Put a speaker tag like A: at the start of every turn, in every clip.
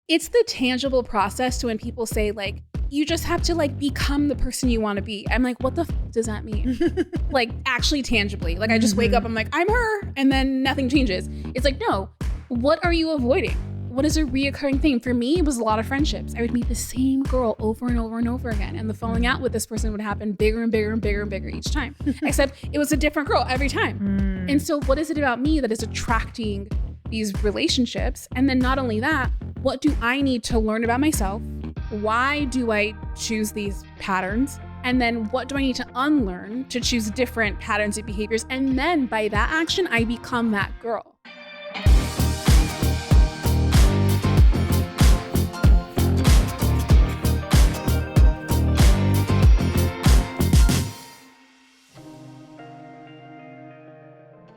A: It's the tangible process to when people say like, you just have to like become the person you want to be. I'm like, what the does that mean? Like actually tangibly. Like I just wake up, I'm like, I'm her. And then nothing changes. It's like, no, what are you avoiding? What is a reoccurring thing? For me, it was a lot of friendships. I would meet the same girl over and over and over again. And the falling out with this person would happen bigger and bigger and bigger and bigger each time. Except it was a different girl every time. And so what is it about me that is attracting these relationships? And then not only that, what do I need to learn about myself? Why do I choose these patterns? And then what do I need to unlearn to choose different patterns and behaviors? And then by that action, I become that girl.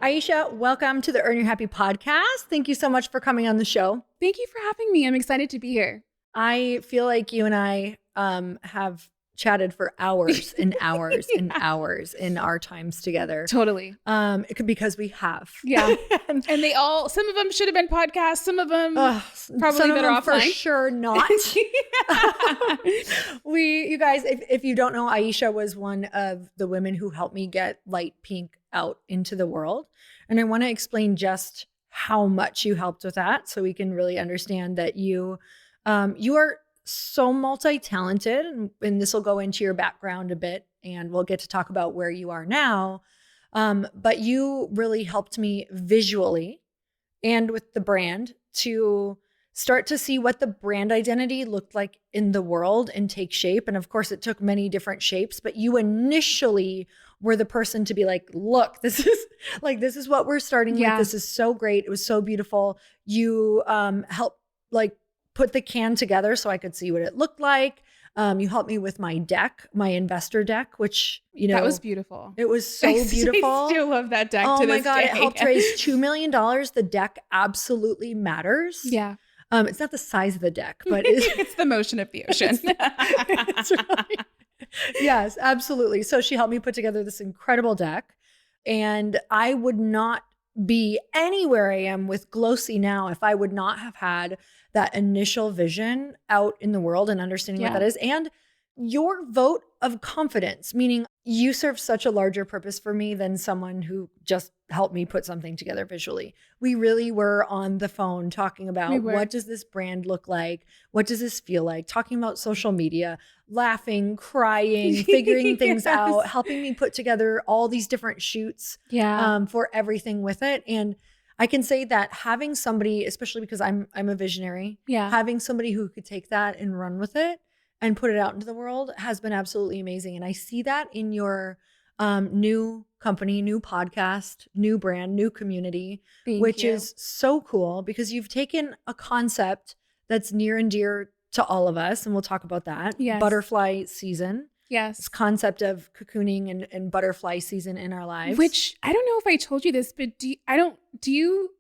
B: Aisha, welcome to the Earn Your Happy podcast. Thank you so much for coming on the show.
A: Thank you for having me. I'm excited to be here.
B: I feel like you and I have chatted for hours and hours and hours in our times together.
A: Totally.
B: It could because we have.
A: Yeah. And they all, some of them should have been podcasts. Some of them probably
B: some
A: better
B: of them
A: offline.
B: For sure not. You guys, if you don't know, Aisha was one of the women who helped me get Light Pink out into the world. And I want to explain just how much you helped with that so we can really understand that you are so multi-talented, and this will go into your background a bit, and we'll get to talk about where you are now. But you really helped me visually and with the brand to start to see what the brand identity looked like in the world and take shape. And of course, it took many different shapes, but you initially were the person to be like, look, this is what we're starting with. This is so great. It was so beautiful. You helped like put the can together so I could see what it looked like. You helped me with my deck, my investor deck, which, you know,
A: that was beautiful.
B: It was so beautiful.
A: I still love that deck
B: to
A: this day. Oh my God,
B: it helped raise $2 million. The deck absolutely matters.
A: Yeah.
B: It's not the size of the deck, but
A: it's the motion of the ocean.
B: It's right. Yes, absolutely. So she helped me put together this incredible deck, and I would not be anywhere I am with Glossy now if I would not have had that initial vision out in the world and understanding what that is. And your vote of confidence, meaning you serve such a larger purpose for me than someone who just helped me put something together visually. We really were on the phone talking about what does this brand look like? What does this feel like? Talking about social media, laughing, crying, figuring things out, helping me put together all these different shoots for everything with it. And I can say that having somebody, especially because I'm a visionary, having somebody who could take that and run with it and put it out into the world has been absolutely amazing. And I see that in your new company, new podcast, new brand, new community, which is so cool because you've taken a concept that's near and dear to all of us. And we'll talk about that. Butterfly season.
A: Yes.
B: This concept of cocooning and butterfly season in our lives.
A: Which I don't know if I told you this, but do you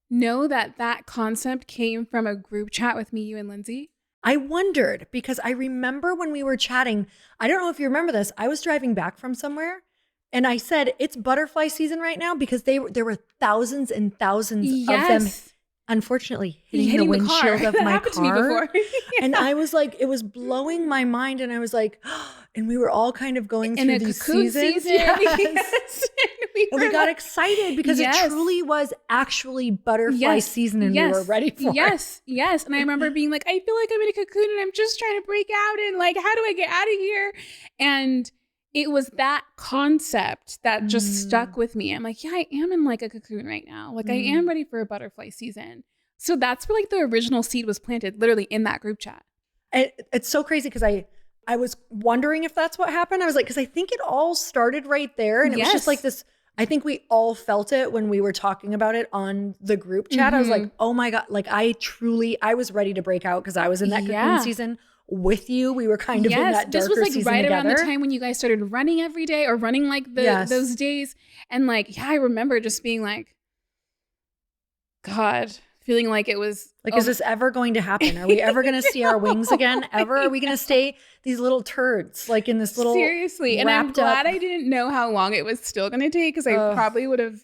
A: know that concept came from a group chat with me, you and Lindsey?
B: I wondered because I remember when we were chatting, I don't know if you remember this, I was driving back from somewhere and I said, it's butterfly season right now because there were thousands and thousands of them, unfortunately, hitting the windshield of my car.
A: To me before.
B: And I was like, it was blowing my mind. And I was like, and we were all kind of going through these seasons. Yes. And we got excited because it truly was actually butterfly season and we were ready for it.
A: Yes. And I remember being like, I feel like I'm in a cocoon and I'm just trying to break out and like, how do I get out of here? And it was that concept that just stuck with me. I'm like, yeah, I am in like a cocoon right now. Like I am ready for a butterfly season. So that's where like the original seed was planted, literally in that group chat.
B: It's so crazy because I was wondering if that's what happened. I was like, because I think it all started right there. And it was just like this, I think we all felt it when we were talking about it on the group chat. I was like, oh my God, like I was ready to break out because I was in that cocoon season with you. We were kind of in that darker season together. This was like right around the time when you guys started running every day or running like those days. And like, I remember just being like, God, feeling like it was like, is this ever going to happen? Are we ever going to see our wings again? Ever? Are we going to stay these little turds, like in this little
A: seriously? And I'm glad I didn't know how long it was still going to take because I probably would have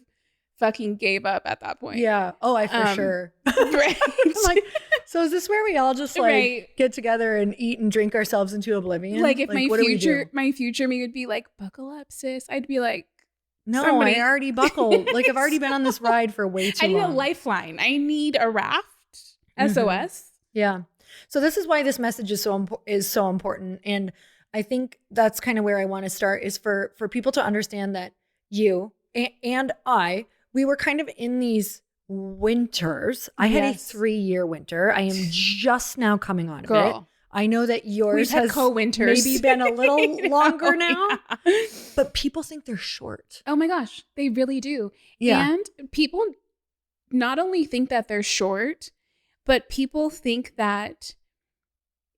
A: fucking gave up at that point.
B: Yeah. Oh, I for sure.
A: Right.
B: I'm like, so is this where we all just like
A: Right.
B: get together and eat and drink ourselves into oblivion?
A: Like if
B: what do we do?
A: my future me would be like, buckle up, sis. I'd be like,
B: No,
A: somebody-
B: I already buckled. Like I've already been on this ride for way too
A: I need
B: long.
A: a lifeline. I need a raft. SOS.
B: Yeah. So this is why this message is so important. And I think that's kind of where I want to start is for people to understand that you and we were kind of in these winters. I had a 3-year winter. I am just now coming on of it. I know that yours has
A: co-winters.
B: maybe been a little longer now,
A: yeah.
B: but people think they're short.
A: Oh my gosh, they really do.
B: Yeah.
A: And people not only think that they're short, but people think that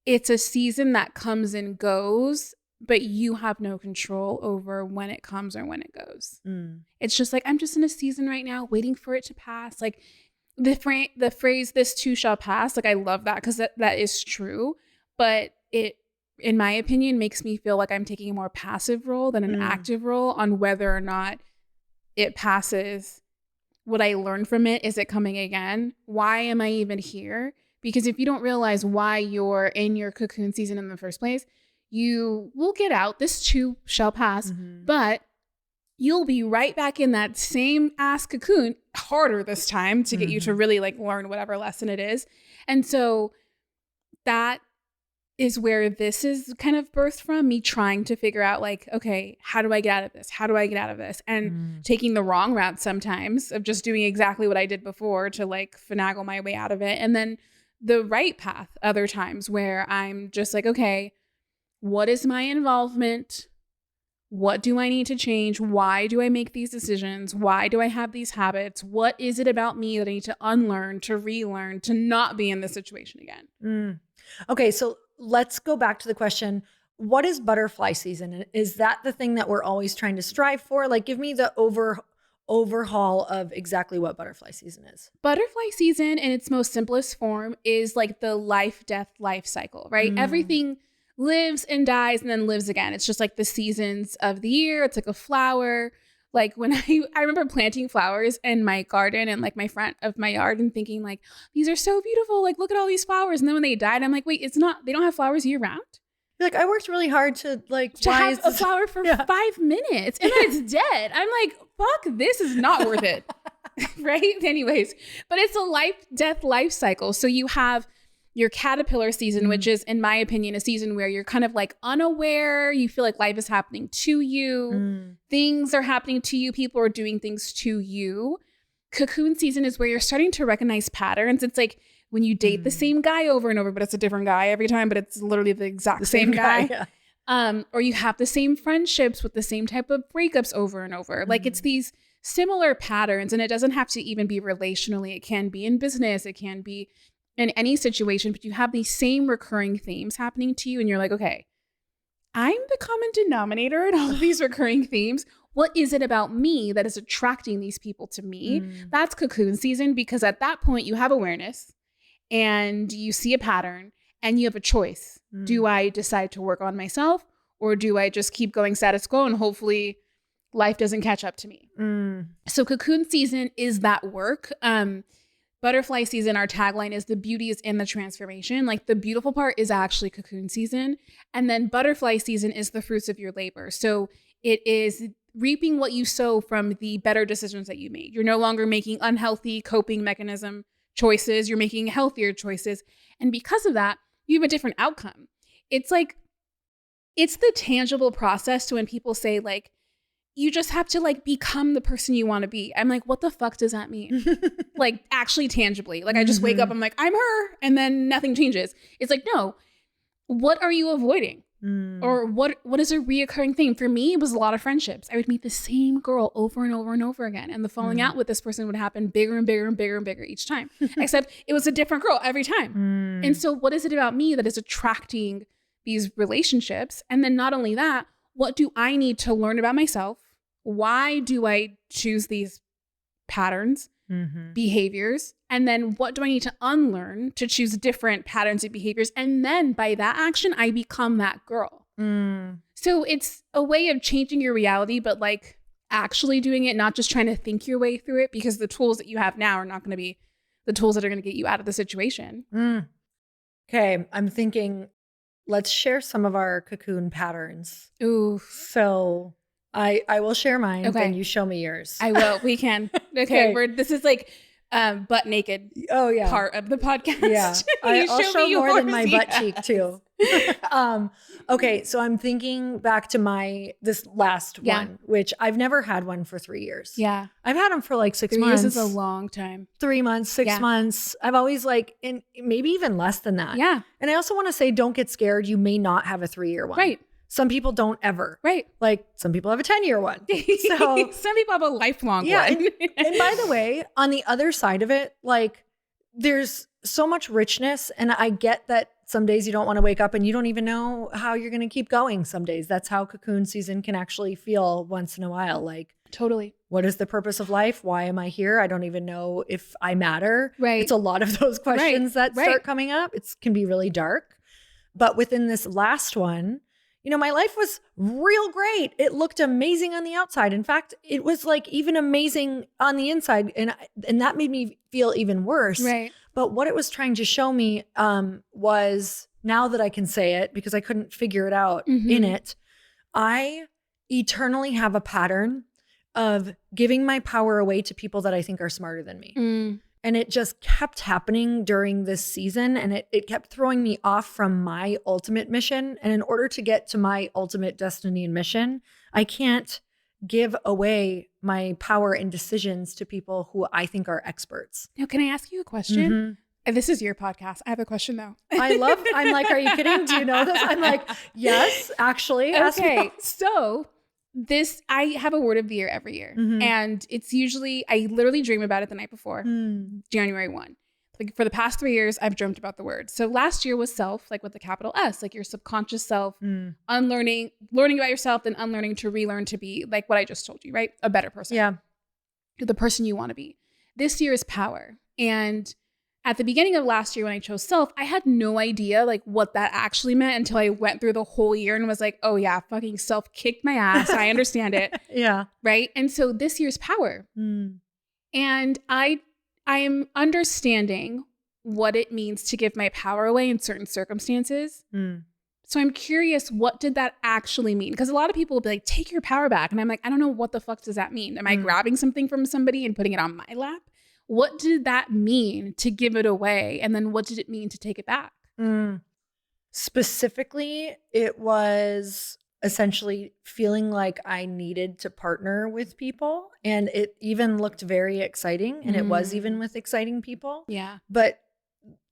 A: it's a season that comes and goes, but you have no control over when it comes or when it goes. It's just like, I'm just in a season right now waiting for it to pass. Like the phrase, this too shall pass. Like I love that because that is true. But it, in my opinion, makes me feel like I'm taking a more passive role than an active role on whether or not it passes. What I learned from it, is it coming again? Why am I even here? Because if you don't realize why you're in your cocoon season in the first place, you will get out. This too shall pass, but you'll be right back in that same ass cocoon, harder this time to get you to really like learn whatever lesson it is. And so that is where this is kind of birthed from, me trying to figure out like, okay, how do I get out of this? How do I get out of this? And taking the wrong route sometimes of just doing exactly what I did before to like finagle my way out of it. And then the right path other times where I'm just like, okay, what is my involvement? What do I need to change? Why do I make these decisions? Why do I have these habits? What is it about me that I need to unlearn, to relearn, to not be in this situation again?
B: Okay, so let's go back to the question. What is butterfly season? Is that the thing that we're always trying to strive for? Like, give me the overhaul of exactly what butterfly season is.
A: Butterfly season in its most simplest form is like the life cycle, right? Everything lives and dies and then lives again. It's just like the seasons of the year. It's like a flower. Like when I remember planting flowers in my garden and like my front of my yard and thinking like, these are so beautiful. Like, look at all these flowers. And then when they died, I'm like, wait, they don't have flowers year round?
B: You're like, I worked really hard to
A: have a flower for 5 minutes and then it's dead. I'm like, fuck, this is not worth it. Right? Anyways, but it's a life cycle. So you have your caterpillar season, which is, in my opinion, a season where you're kind of like unaware. You feel like life is happening to you. Things are happening to you. People are doing things to you. Cocoon season is where you're starting to recognize patterns. It's like when you date the same guy over and over, but it's a different guy every time, but it's literally the exact same guy. Yeah. Or you have the same friendships with the same type of breakups over and over. Like it's these similar patterns, and it doesn't have to even be relationally. It can be in business. It can be in any situation, but you have these same recurring themes happening to you. And you're like, okay, I'm the common denominator in all of these recurring themes. What is it about me that is attracting these people to me? That's cocoon season, because at that point you have awareness and you see a pattern and you have a choice. Do I decide to work on myself, or do I just keep going status quo and hopefully life doesn't catch up to me? So cocoon season is that work. Butterfly season, our tagline is, the beauty is in the transformation. Like the beautiful part is actually cocoon season. And then butterfly season is the fruits of your labor. So it is reaping what you sow from the better decisions that you made. You're no longer making unhealthy coping mechanism choices. You're making healthier choices. And because of that, you have a different outcome. It's like, it's the tangible process to when people say like, you just have to like become the person you want to be. I'm like, what the fuck does that mean? Like actually tangibly. Like I just wake up, I'm like, I'm her. And then nothing changes. It's like, no, what are you avoiding? Or what is a reoccurring thing? For me, it was a lot of friendships. I would meet the same girl over and over and over again. And the falling out with this person would happen bigger and bigger and bigger and bigger each time. Except it was a different girl every time. And so what is it about me that is attracting these relationships? And then not only that, what do I need to learn about myself? Why do I choose these patterns, behaviors? And then what do I need to unlearn to choose different patterns and behaviors? And then by that action, I become that girl. So it's a way of changing your reality, but like actually doing it, not just trying to think your way through it, because the tools that you have now are not going to be the tools that are going to get you out of the situation.
B: Okay. I'm thinking, let's share some of our cocoon patterns.
A: Ooh.
B: So I will share mine,
A: Okay.
B: then you show me yours.
A: I will. We can. Okay. This is like butt naked part of the podcast.
B: Yeah. I'll show more than my butt cheek too. Okay. So I'm thinking back to this last one, which I've never had one for 3 years.
A: Yeah.
B: I've had them for like 6 months.
A: 3 years is a long time.
B: 3 months, 6 months. I've always and maybe even less than that.
A: Yeah.
B: And I also want to say, don't get scared. You may not have a 3-year one.
A: Right.
B: Some people don't ever.
A: Right.
B: Like some people have a 10-year one. So
A: some people have a lifelong one.
B: And by the way, on the other side of it, like there's so much richness. And I get that some days you don't want to wake up and you don't even know how you're going to keep going some days. That's how cocoon season can actually feel once in a while. Like,
A: totally.
B: What is the purpose of life? Why am I here? I don't even know if I matter.
A: Right.
B: It's a lot of those questions that start coming up. It can be really dark. But within this last one, my life was real great. It looked amazing on the outside. In fact, it was like even amazing on the inside. And that made me feel even worse.
A: Right.
B: But what it was trying to show me was, now that I can say it because I couldn't figure it out in it, I eternally have a pattern of giving my power away to people that I think are smarter than me. And it just kept happening during this season. And it kept throwing me off from my ultimate mission. And in order to get to my ultimate destiny and mission, I can't give away my power and decisions to people who I think are experts.
A: Now, can I ask you a question? This is your podcast. I have a question though.
B: I'm like, are you kidding? Do you know this? I'm like, yes, actually.
A: Okay. So I have a word of the year every year. And it's usually, I literally dream about it the night before, January 1. Like for the past 3 years, I've dreamt about the word. So last year was self, like with the capital S, like your subconscious self, learning about yourself, then unlearning to relearn to be like what I just told you, right? A better person.
B: Yeah.
A: The person you want to be. This year is power. And at the beginning of last year when I chose self, I had no idea like what that actually meant until I went through the whole year and was like, oh yeah, fucking self kicked my ass. I understand it.
B: Yeah.
A: Right. And so this year's power. And I am understanding what it means to give my power away in certain circumstances. So I'm curious, what did that actually mean? Because a lot of people will be like, take your power back. And I'm like, I don't know, what the fuck does that mean? Am I grabbing something from somebody and putting it on my lap? What did that mean to give it away? And then what did it mean to take it back?
B: Specifically, it was essentially feeling like I needed to partner with people. And it even looked very exciting. And it was even with exciting people.
A: Yeah.
B: But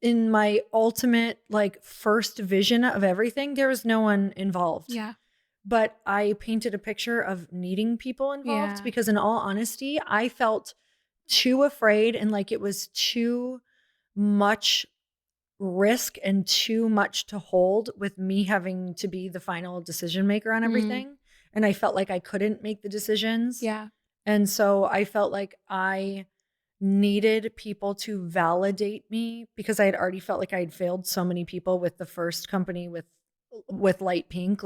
B: in my ultimate, like, first vision of everything, there was no one involved.
A: Yeah.
B: But I painted a picture of needing people involved because, in all honesty, I felt too afraid and like it was too much risk and too much to hold with me having to be the final decision maker on everything. And I felt like I couldn't make the decisions.
A: Yeah.
B: And so I felt like I needed people to validate me because I had already felt like I had failed so many people with the first company with Light Pink.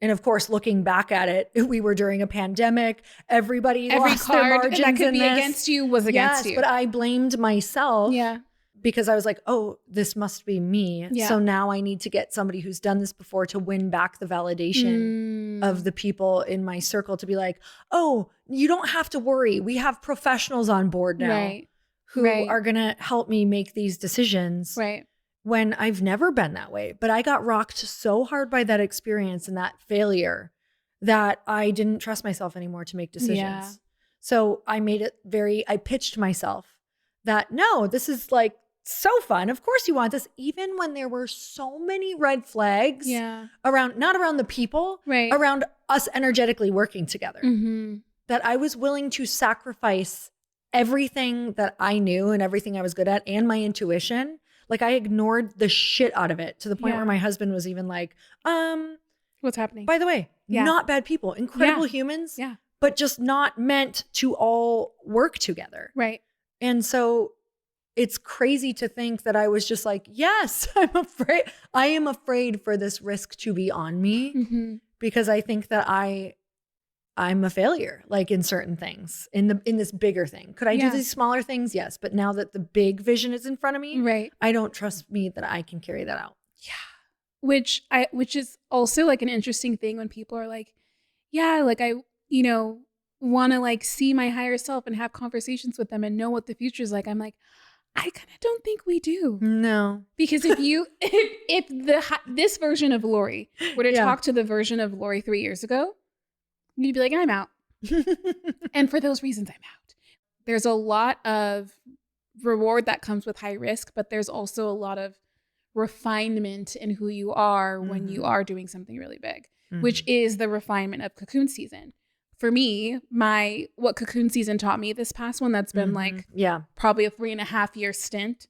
B: And of course, looking back at it, we were during a pandemic. Every lost their margins
A: that could be
B: this.
A: against you was against you.
B: But I blamed myself.
A: Yeah.
B: Because I was like, oh, this must be me.
A: Yeah.
B: So now I need to get somebody who's done this before to win back the validation of the people in my circle to be like, oh, you don't have to worry. We have professionals on board now who are going to help me make these decisions.
A: Right.
B: When I've never been that way. But I got rocked so hard by that experience and that failure that I didn't trust myself anymore to make decisions. Yeah. So I made it I pitched myself that, no, this is like so fun. Of course you want this, even when there were so many red flags around, not around the people, around us energetically working together, that I was willing to sacrifice everything that I knew and everything I was good at and my intuition. Like I ignored the shit out of it to the point where my husband was even like,
A: what's happening?
B: By the way, not bad people, incredible humans, but just not meant to all work together.
A: Right.
B: And so it's crazy to think that I was just like, yes, I am afraid for this risk to be on me because I think that I I'm a failure, like in certain things, in this bigger thing. Could I do these smaller things? Yes. But now that the big vision is in front of me,
A: right.
B: I don't trust me that I can carry that out.
A: Yeah. Which is also like an interesting thing when people are like, yeah, like I, want to like see my higher self and have conversations with them and know what the future is like. I'm like, I kind of don't think we do.
B: No.
A: Because if this version of Lori were to talk to the version of Lori 3 years ago, you'd be like, I'm out. And for those reasons, I'm out. There's a lot of reward that comes with high risk, but there's also a lot of refinement in who you are when you are doing something really big, which is the refinement of cocoon season. For me, what cocoon season taught me, this past one that's been like probably a 3.5-year stint,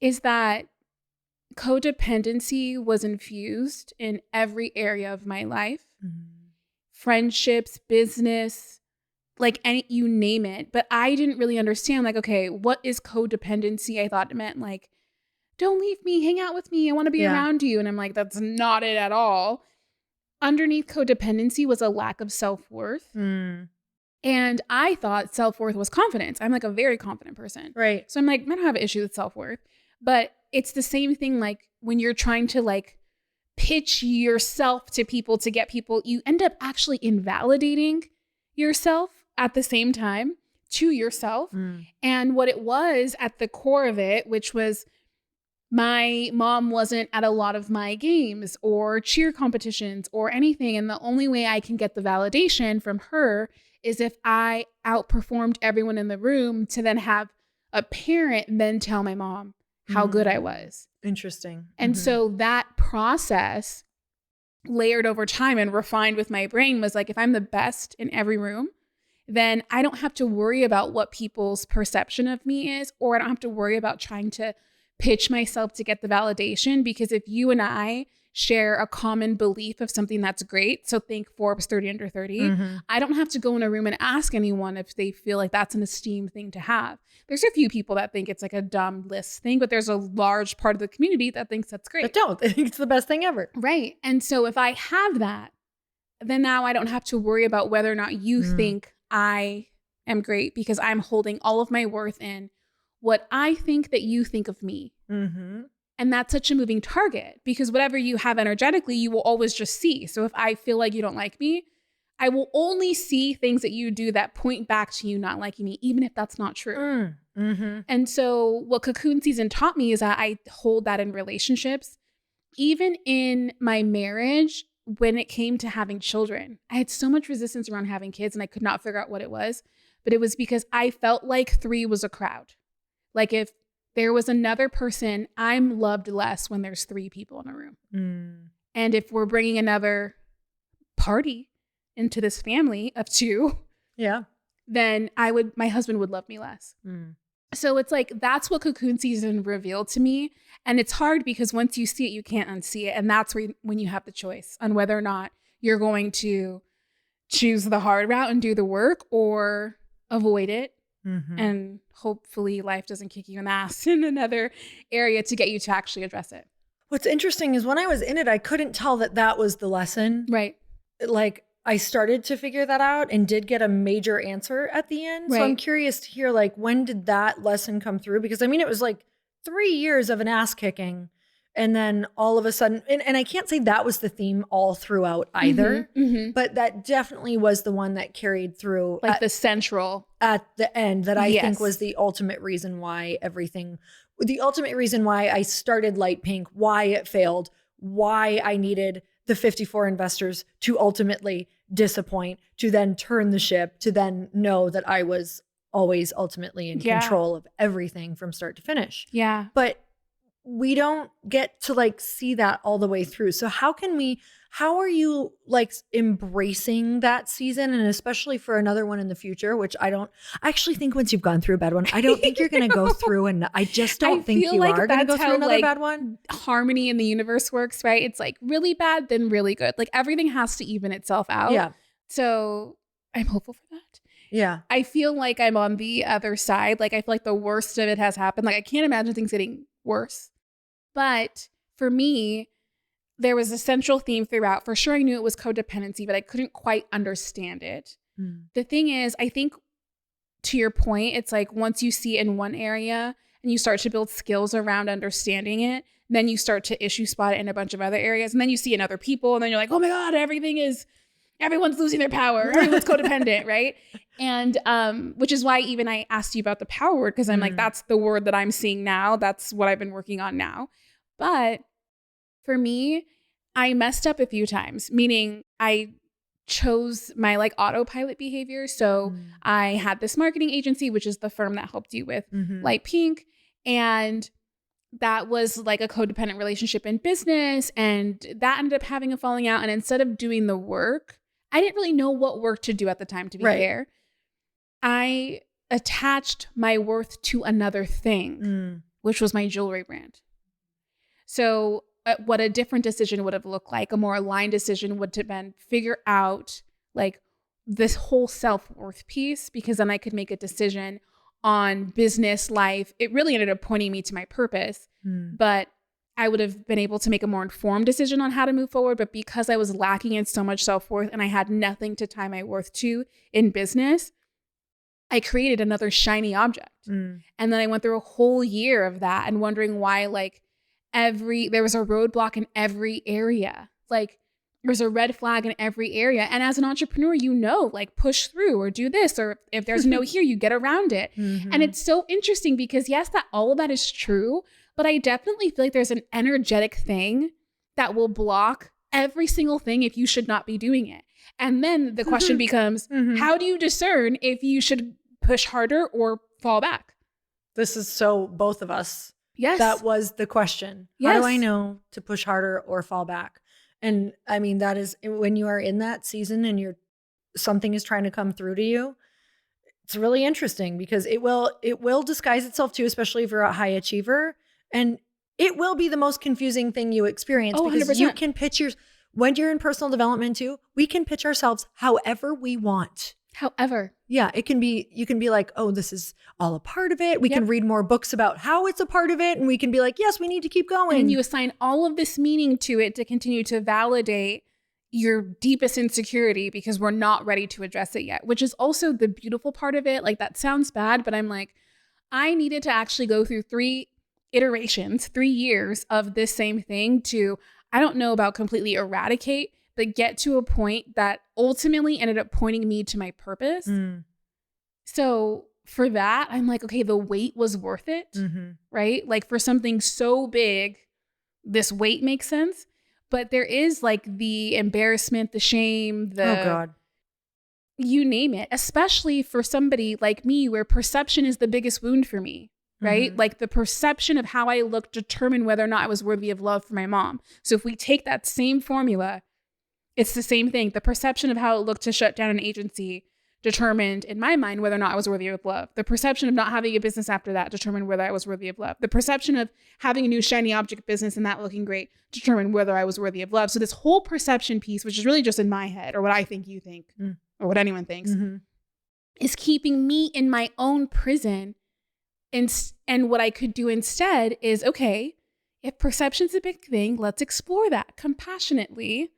A: is that codependency was infused in every area of my life. Friendships, business, like you name it. But I didn't really understand, like, okay, what is codependency? I thought it meant like, don't leave me, hang out with me, I want to be around you. And I'm like, that's not it at all. Underneath codependency was a lack of self-worth. And I thought self-worth was confidence. I'm like a very confident person.
B: Right.
A: So I'm like, I don't have an issue with self-worth. But it's the same thing like when you're trying to like pitch yourself to people to get people, you end up actually invalidating yourself at the same time to yourself. And what it was at the core of it, which was my mom wasn't at a lot of my games or cheer competitions or anything. And the only way I can get the validation from her is if I outperformed everyone in the room to then have a parent then tell my mom how good I was.
B: Interesting.
A: And so that process layered over time and refined with my brain was like, if I'm the best in every room, then I don't have to worry about what people's perception of me is, or I don't have to worry about trying to pitch myself to get the validation, because if you and I share a common belief of something that's great, so think Forbes 30 under 30, I don't have to go in a room and ask anyone if they feel like that's an esteemed thing to have. There's a few people that think it's like a dumb list thing, but there's a large part of the community that thinks that's great.
B: But don't. They think it's the best thing ever.
A: Right. And so if I have that, then now I don't have to worry about whether or not you think I am great, because I'm holding all of my worth in what I think that you think of me. And that's such a moving target, because whatever you have energetically, you will always just see. So if I feel like you don't like me, I will only see things that you do that point back to you not liking me, even if that's not true. And so what cocoon season taught me is that I hold that in relationships. Even in my marriage, when it came to having children, I had so much resistance around having kids and I could not figure out what it was. But it was because I felt like 3 was a crowd. Like if there was another person, I'm loved less when there's 3 people in a room. And if we're bringing another party into this family of 2, then my husband would love me less. So it's like, that's what cocoon season revealed to me. And it's hard because once you see it, you can't unsee it. And that's when you have the choice on whether or not you're going to choose the hard route and do the work or avoid it. And hopefully life doesn't kick you in the ass in another area to get you to actually address it.
B: What's interesting is when I was in it, I couldn't tell that was the lesson.
A: Right.
B: Like I started to figure that out and did get a major answer at the end.
A: Right.
B: So I'm curious to hear, like, when did that lesson come through? Because I mean, it was like 3 years of an ass kicking. And then all of a sudden, and I can't say that was the theme all throughout either, but that definitely was the one that carried through.
A: Like the central.
B: At the end, that I think was the ultimate reason why the ultimate reason why I started Light Pink, why it failed, why I needed the 54 investors to ultimately disappoint, to then turn the ship, to then know that I was always ultimately in control of everything from start to finish.
A: Yeah.
B: But we don't get to like see that all the way through. So how are you like embracing that season, and especially for another one in the future, which I actually think once you've gone through a bad one, I don't think you're going to go through, and I just don't think you are going to go through another bad one.
A: Harmony in the universe works, right? It's like really bad, then really good. Like everything has to even itself out.
B: Yeah.
A: So I'm hopeful for that.
B: Yeah.
A: I feel like I'm on the other side. Like I feel like the worst of it has happened. Like I can't imagine things getting worse. But for me, there was a central theme throughout. For sure, I knew it was codependency, but I couldn't quite understand it. The thing is, I think to your point, it's like once you see it in one area and you start to build skills around understanding it, then you start to issue spot it in a bunch of other areas. And then you see in other people and then you're like, oh my God, everyone's losing their power. Everyone's codependent, right? And which is why even I asked you about the power word, because I'm like, that's the word that I'm seeing now. That's what I've been working on now. But for me, I messed up a few times, meaning I chose my like autopilot behavior. So I had this marketing agency, which is the firm that helped you with Light Pink. And that was like a codependent relationship in business. And that ended up having a falling out. And instead of doing the work, I didn't really know what work to do at the time, to be fair. I attached my worth to another thing, which was my jewelry brand. So what a different decision would have looked like, a more aligned decision would have been figure out like this whole self-worth piece, because then I could make a decision on business life. It really ended up pointing me to my purpose, but I would have been able to make a more informed decision on how to move forward. But because I was lacking in so much self-worth and I had nothing to tie my worth to in business, I created another shiny object. And then I went through a whole year of that and wondering why like there was a roadblock in every area. Like there's a red flag in every area. And as an entrepreneur, like push through or do this, or if there's no here, you get around it. And it's so interesting because yes, that all of that is true, but I definitely feel like there's an energetic thing that will block every single thing if you should not be doing it. And then the question becomes, how do you discern if you should push harder or fall back?
B: This is so both of us.
A: Yes.
B: That was the question. How do I know to push harder or fall back? And I mean, that is when you are in that season and something is trying to come through to you, it's really interesting because it will disguise itself too, especially if you're a high achiever. And it will be the most confusing thing you experience because
A: 100%.
B: you can pitch when you're in personal development too, we can pitch ourselves however we want.
A: However.
B: Yeah, you can be like, oh, this is all a part of it. We can read more books about how it's a part of it. And we can be like, yes, we need to keep going.
A: And you assign all of this meaning to it to continue to validate your deepest insecurity because we're not ready to address it yet, which is also the beautiful part of it. Like that sounds bad, but I'm like, I needed to actually go through 3 iterations, 3 years of this same thing to, I don't know about completely eradicate, but get to a point that ultimately ended up pointing me to my purpose. So for that, I'm like, okay, the wait was worth it, right? Like for something so big, this wait makes sense. But there is like the embarrassment, the shame, oh God, you name it, especially for somebody like me where perception is the biggest wound for me. Right? Like the perception of how I look determined whether or not I was worthy of love for my mom. So if we take that same formula, it's the same thing. The perception of how it looked to shut down an agency determined in my mind whether or not I was worthy of love. The perception of not having a business after that determined whether I was worthy of love. The perception of having a new shiny object business and that looking great determined whether I was worthy of love. So this whole perception piece, which is really just in my head or what I think you think or what anyone thinks, is keeping me in my own prison. And what I could do instead is, okay, if perception's a big thing, let's explore that compassionately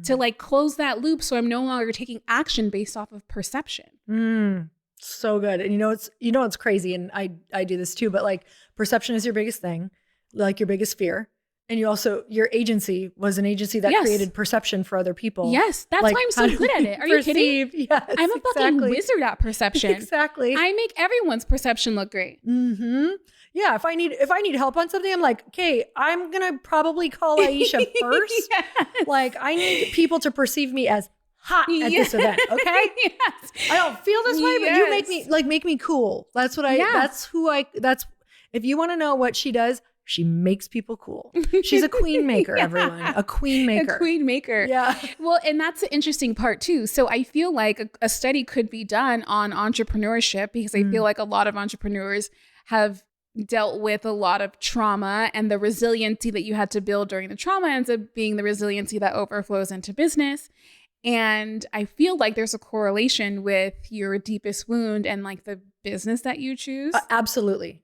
A: to like close that loop so I'm no longer taking action based off of perception.
B: So good. And it's crazy. And I do this too, but like perception is your biggest thing, like your biggest fear. And your agency was an agency that created perception for other people.
A: Yes. That's why I'm so good at it. Are you kidding?
B: Yes,
A: I'm a fucking wizard at perception.
B: Exactly.
A: I make everyone's perception look great.
B: Yeah. If I need help on something, I'm like, okay, I'm going to probably call Aisha first.
A: Yes.
B: Like I need people to perceive me as hot at this event. Okay.
A: Yes.
B: I don't feel this way, but you make me cool. That's what if you want to know what she does, she makes people cool. She's a queen maker, everyone. A queen maker.
A: A queen maker.
B: Yeah.
A: Well, and that's the interesting part too. So I feel like a study could be done on entrepreneurship because I feel like a lot of entrepreneurs have dealt with a lot of trauma, and the resiliency that you had to build during the trauma ends up being the resiliency that overflows into business. And I feel like there's a correlation with your deepest wound and like the business that you choose.
B: Absolutely.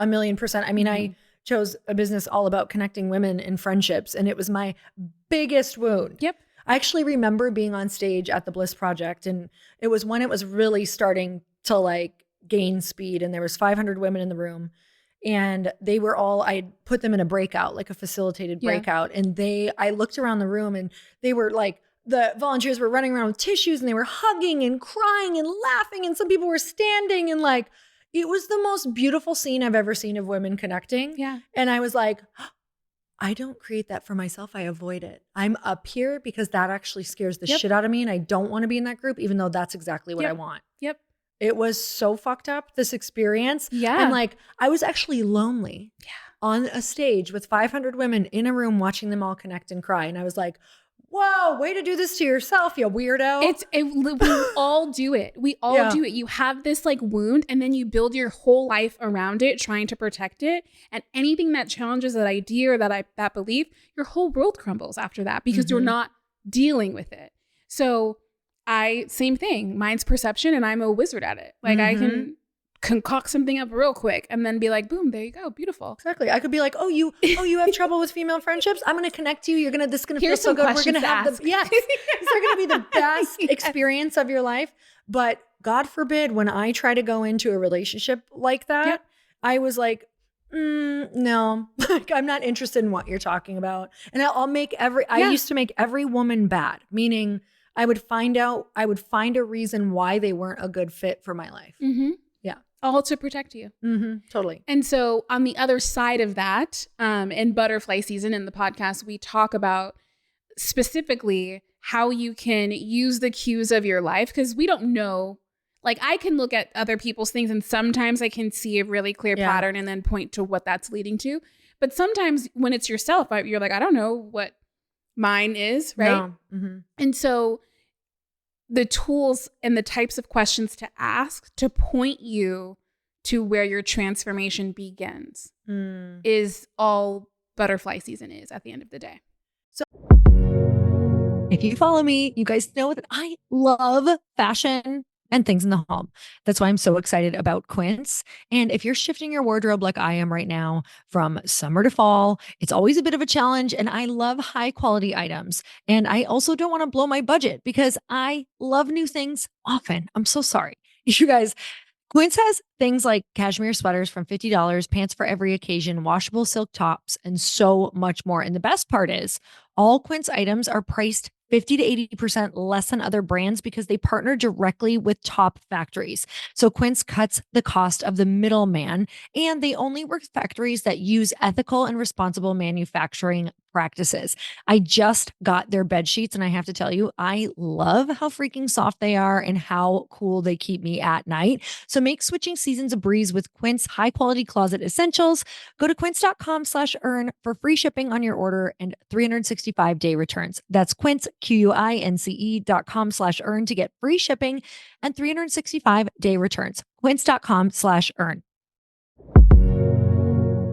B: 1,000,000%. I mean, I chose a business all about connecting women in friendships, and it was my biggest wound.
A: Yep.
B: I actually remember being on stage at the Bliss Project, and it was when it was really starting to like gain speed, and there was 500 women in the room, and they were all, I put them in a breakout, like a facilitated breakout, and I looked around the room, and they were like, the volunteers were running around with tissues, and they were hugging and crying and laughing, and some people were standing, and like, it was the most beautiful scene I've ever seen of women connecting.
A: Yeah.
B: And I was like, I don't create that for myself. I avoid it. I'm up here because that actually scares the shit out of me. And I don't want to be in that group, even though that's exactly what I want.
A: Yep.
B: It was so fucked up, this experience.
A: Yeah.
B: And like, I was actually lonely on a stage with 500 women in a room watching them all connect and cry. And I was like, whoa, way to do this to yourself, you weirdo.
A: We all do it. We all do it. You have this like wound, and then you build your whole life around it, trying to protect it. And anything that challenges that idea or that belief, your whole world crumbles after that because you're not dealing with it. So same thing. Mine's perception, and I'm a wizard at it. Like I can concoct something up real quick and then be like, boom, there you go. Beautiful.
B: Exactly. I could be like, oh, you have trouble with female friendships? I'm going to connect you. This is going to feel so good. We're going to have these are going to be the best experience of your life. But God forbid, when I try to go into a relationship like that, I was like, no, like, I'm not interested in what you're talking about. And I used to make every woman bad, meaning I would find a reason why they weren't a good fit for my life.
A: Mm-hmm. All to protect you.
B: Totally.
A: And so on the other side of that, in butterfly season in the podcast, we talk about specifically how you can use the cues of your life, because we don't know. Like I can look at other people's things and sometimes I can see a really clear pattern and then point to what that's leading to. But sometimes when it's yourself, you're like, I don't know what mine is, right?
B: No.
A: And so the tools and the types of questions to ask to point you to where your transformation begins is all butterfly season is at the end of the day.
B: So if you follow me, you guys know that I love fashion and things in the home. That's why I'm so excited about Quince. And if you're shifting your wardrobe like I am right now from summer to fall, it's always a bit of a challenge. And I love high quality items. And I also don't want to blow my budget because I love new things often. I'm so sorry. You guys, Quince has things like cashmere sweaters from $50, pants for every occasion, washable silk tops, and so much more. And the best part is all Quince items are priced 50 to 80% less than other brands because they partner directly with top factories. So Quince cuts the cost of the middleman, and they only work with factories that use ethical and responsible manufacturing practices. I just got their bed sheets, and I have to tell you, I love how freaking soft they are and how cool they keep me at night. So make switching seasons a breeze with Quince high quality closet essentials. Go to quince.com/earn for free shipping on your order and 365-day returns. That's Quince, QUINCE.com/earn to get free shipping and 365-day returns. Quince.com/earn.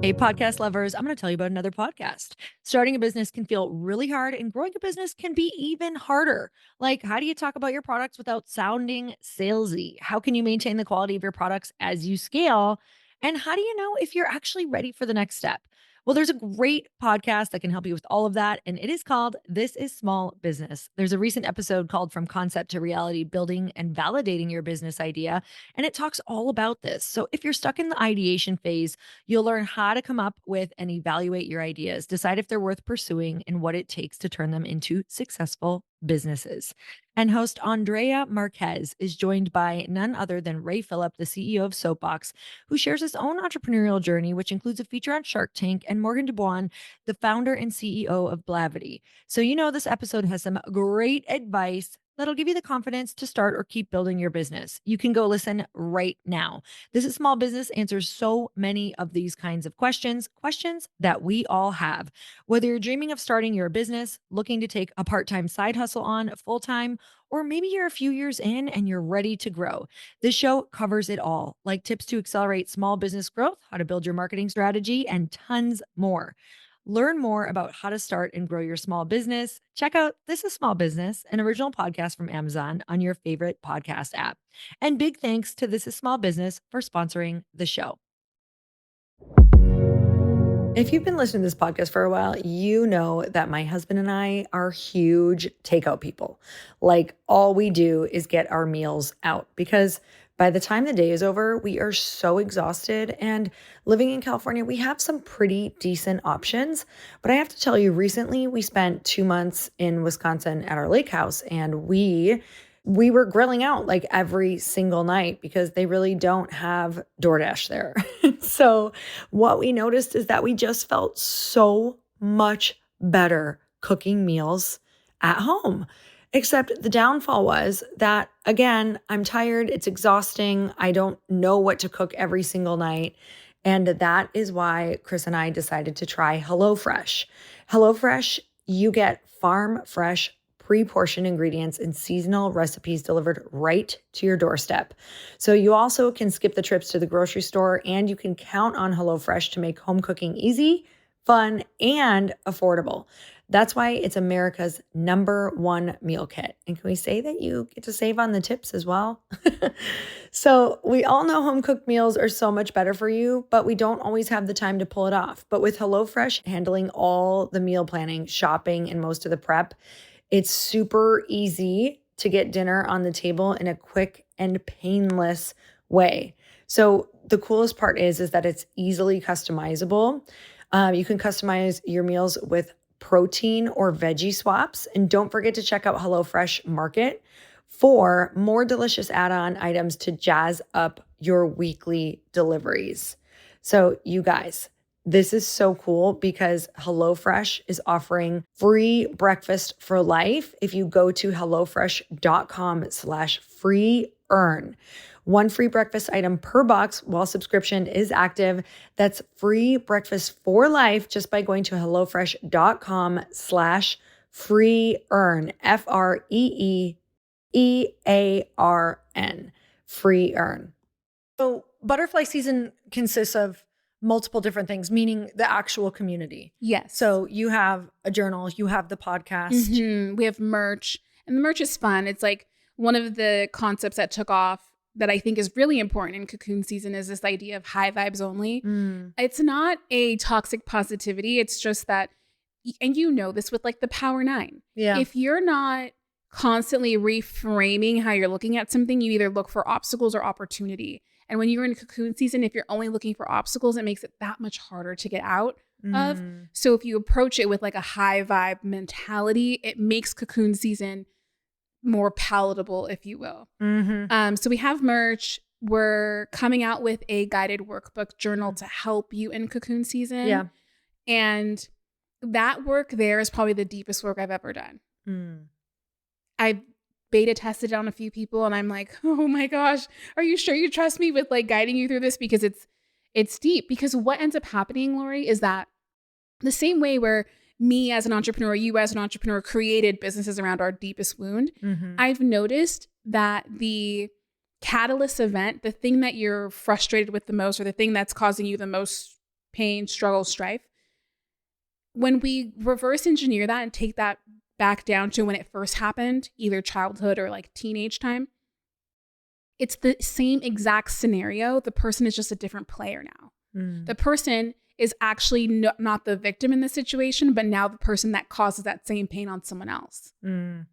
B: Hey, podcast lovers, I'm going to tell you about another podcast. Starting a business can feel really hard, and growing a business can be even harder. Like, how do you talk about your products without sounding salesy? How can you maintain the quality of your products as you scale? And how do you know if you're actually ready for the next step? Well, there's a great podcast that can help you with all of that, and it is called This is Small Business. There's a recent episode called From Concept to Reality, Building and Validating Your Business Idea, and it talks all about this. So if you're stuck in the ideation phase, you'll learn how to come up with and evaluate your ideas, decide if they're worth pursuing, and what it takes to turn them into successful businesses. And host Andrea Marquez is joined by none other than Ray Phillip, the CEO of Soapbox, who shares his own entrepreneurial journey, which includes a feature on Shark Tank, and Morgan DuBois, the founder and CEO of Blavity. So, this episode has some great advice that'll give you the confidence to start or keep building your business. You can go listen right now. This is Small Business answers so many of these kinds of questions that we all have. Whether you're dreaming of starting your business, looking to take a part-time side hustle on full-time, or maybe you're a few years in and you're ready to grow. This show covers it all, like tips to accelerate small business growth, how to build your marketing strategy, and tons more. Learn more about how to start and grow your small business. Check out This is Small Business, an original podcast from Amazon on your favorite podcast app. And big thanks to This is Small Business for sponsoring the show. If you've been listening to this podcast for a while, you know that my husband and I are huge takeout people. Like, all we do is get our meals out because by the time the day is over, we are so exhausted. And living in California, we have some pretty decent options. But I have to tell you, recently we spent 2 months in Wisconsin at our lake house, and we were grilling out like every single night because they really don't have DoorDash there. So what we noticed is that we just felt so much better cooking meals at home. Except the downfall was that, again, I'm tired. It's exhausting. I don't know what to cook every single night. And that is why Chris and I decided to try HelloFresh. HelloFresh, you get farm fresh, pre-portioned ingredients and seasonal recipes delivered right to your doorstep. So you also can skip the trips to the grocery store, and you can count on HelloFresh to make home cooking easy, fun, and affordable. That's why it's America's #1 meal kit. And can we say that you get to save on the tips as well? So we all know home cooked meals are so much better for you, but we don't always have the time to pull it off. But with HelloFresh handling all the meal planning, shopping, and most of the prep, it's super easy to get dinner on the table in a quick and painless way. So the coolest part is that it's easily customizable. You can customize your meals with protein or veggie swaps. And don't forget to check out HelloFresh Market for more delicious add-on items to jazz up your weekly deliveries. So you guys, this is so cool because HelloFresh is offering free breakfast for life if you go to HelloFresh.com/free earn. One free breakfast item per box while subscription is active. That's free breakfast for life just by going to HelloFresh.com/free earn. FREEEARN. Free earn. So butterfly season consists of multiple different things, meaning the actual community.
A: Yes.
B: So you have a journal, you have the podcast.
A: Mm-hmm. We have merch, and the merch is fun. It's like one of the concepts that took off that I think is really important in cocoon season is this idea of high vibes only. It's not a toxic positivity. It's just that, and you know this with like the Power 9.
B: Yeah.
A: If you're not constantly reframing how you're looking at something, you either look for obstacles or opportunity. And when you're in cocoon season, if you're only looking for obstacles, it makes it that much harder to get out of. So if you approach it with like a high vibe mentality, it makes cocoon season more palatable, if you will. So we have merch. We're coming out with a guided workbook journal to help you in cocoon season.
B: Yeah.
A: And that work there is probably the deepest work I've ever done. I've beta tested it on a few people, and I'm like, oh my gosh, are you sure you trust me with like guiding you through this? Because it's deep. Because what ends up happening, Lori, is that the same way where me as an entrepreneur, you as an entrepreneur created businesses around our deepest wound, I've noticed that the catalyst event, the thing that you're frustrated with the most, or the thing that's causing you the most pain, struggle, strife, when we reverse engineer that and take that back down to when it first happened, either childhood or like teenage time, it's the same exact scenario. The person is just a different player now. The person is actually not the victim in the situation, but now the person that causes that same pain on someone else. And